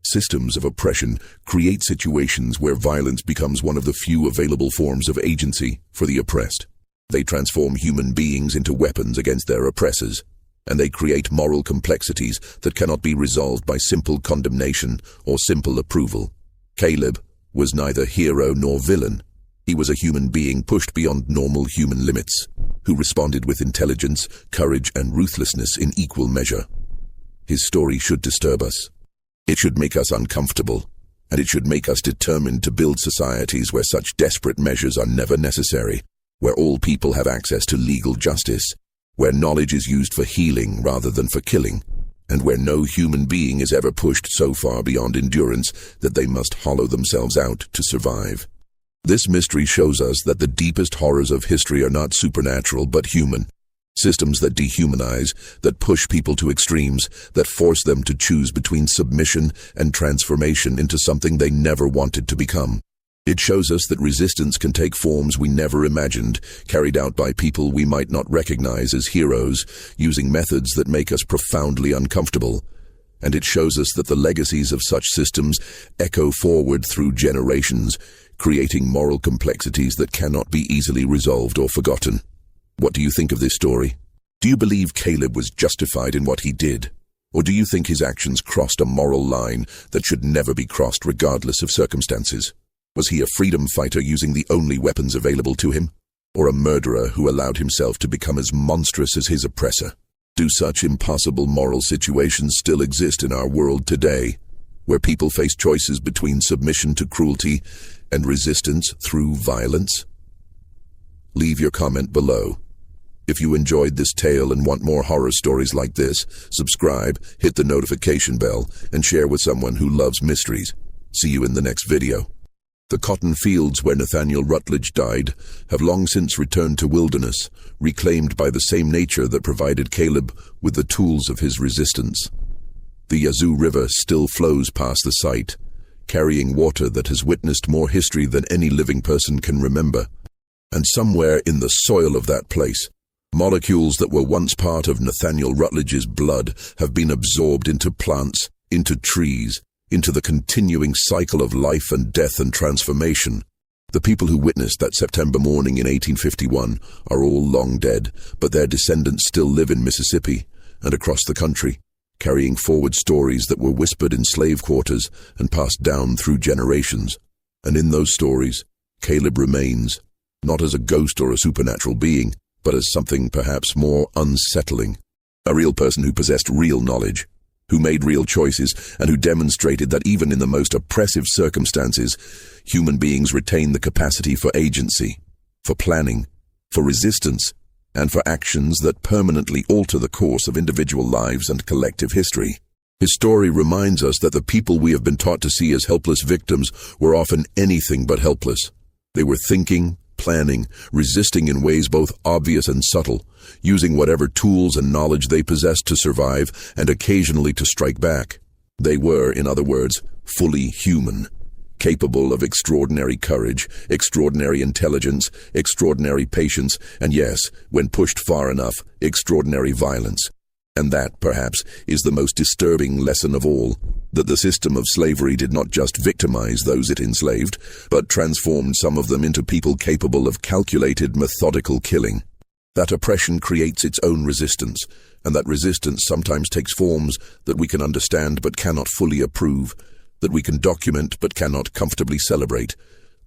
Speaker 1: Systems of oppression create situations where violence becomes one of the few available forms of agency for the oppressed. They transform human beings into weapons against their oppressors, and they create moral complexities that cannot be resolved by simple condemnation or simple approval. Caleb was neither hero nor villain. He was a human being pushed beyond normal human limits, who responded with intelligence, courage, and ruthlessness in equal measure. His story should disturb us. It should make us uncomfortable, and it should make us determined to build societies where such desperate measures are never necessary, where all people have access to legal justice, where knowledge is used for healing rather than for killing, and where no human being is ever pushed so far beyond endurance that they must hollow themselves out to survive. This mystery shows us that the deepest horrors of history are not supernatural but human. Systems that dehumanize, that push people to extremes, that force them to choose between submission and transformation into something they never wanted to become. It shows us that resistance can take forms we never imagined, carried out by people we might not recognize as heroes, using methods that make us profoundly uncomfortable. And it shows us that the legacies of such systems echo forward through generations, creating moral complexities that cannot be easily resolved or forgotten. What do you think of this story? Do you believe Caleb was justified in what he did? Or do you think his actions crossed a moral line that should never be crossed regardless of circumstances? Was he a freedom fighter using the only weapons available to him? Or a murderer who allowed himself to become as monstrous as his oppressor? Do such impossible moral situations still exist in our world today, where people face choices between submission to cruelty and resistance through violence? Leave your comment below. If you enjoyed this tale and want more horror stories like this, subscribe, hit the notification bell, and share with someone who loves mysteries. See you in the next video. The cotton fields where Nathaniel Rutledge died have long since returned to wilderness, reclaimed by the same nature that provided Caleb with the tools of his resistance. The Yazoo River still flows past the site, carrying water that has witnessed more history than any living person can remember. And somewhere in the soil of that place, molecules that were once part of Nathaniel Rutledge's blood have been absorbed into plants, into trees, into the continuing cycle of life and death and transformation. The people who witnessed that September morning in 1851 are all long dead, but their descendants still live in Mississippi and across the country, carrying forward stories that were whispered in slave quarters and passed down through generations. And in those stories, Caleb remains, not as a ghost or a supernatural being, but as something perhaps more unsettling. A real person who possessed real knowledge, who made real choices, and who demonstrated that even in the most oppressive circumstances, human beings retain the capacity for agency, for planning, for resistance, and for actions that permanently alter the course of individual lives and collective history. His story reminds us that the people we have been taught to see as helpless victims were often anything but helpless. They were thinking, planning, resisting in ways both obvious and subtle, using whatever tools and knowledge they possessed to survive and occasionally to strike back. They were, in other words, fully human, capable of extraordinary courage, extraordinary intelligence, extraordinary patience, and yes, when pushed far enough, extraordinary violence. And that, perhaps, is the most disturbing lesson of all, that the system of slavery did not just victimize those it enslaved, but transformed some of them into people capable of calculated, methodical killing. That oppression creates its own resistance, and that resistance sometimes takes forms that we can understand but cannot fully approve, that we can document but cannot comfortably celebrate,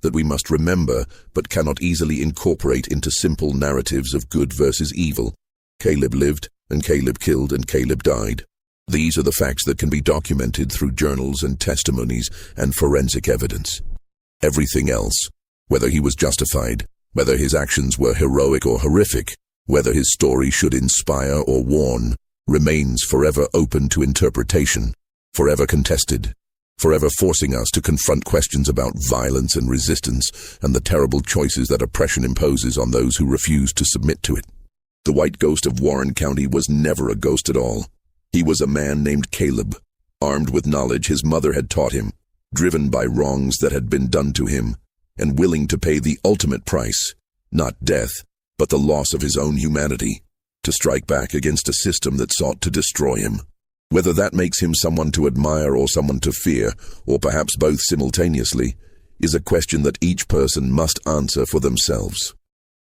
Speaker 1: that we must remember but cannot easily incorporate into simple narratives of good versus evil. Caleb lived, and Caleb killed, and Caleb died. These are the facts that can be documented through journals and testimonies and forensic evidence. Everything else, whether he was justified, whether his actions were heroic or horrific, whether his story should inspire or warn, remains forever open to interpretation, forever contested, forever forcing us to confront questions about violence and resistance and the terrible choices that oppression imposes on those who refuse to submit to it. The white ghost of Warren County was never a ghost at all. He was a man named Caleb, armed with knowledge his mother had taught him, driven by wrongs that had been done to him, and willing to pay the ultimate price, not death, but the loss of his own humanity, to strike back against a system that sought to destroy him. Whether that makes him someone to admire or someone to fear, or perhaps both simultaneously, is a question that each person must answer for themselves.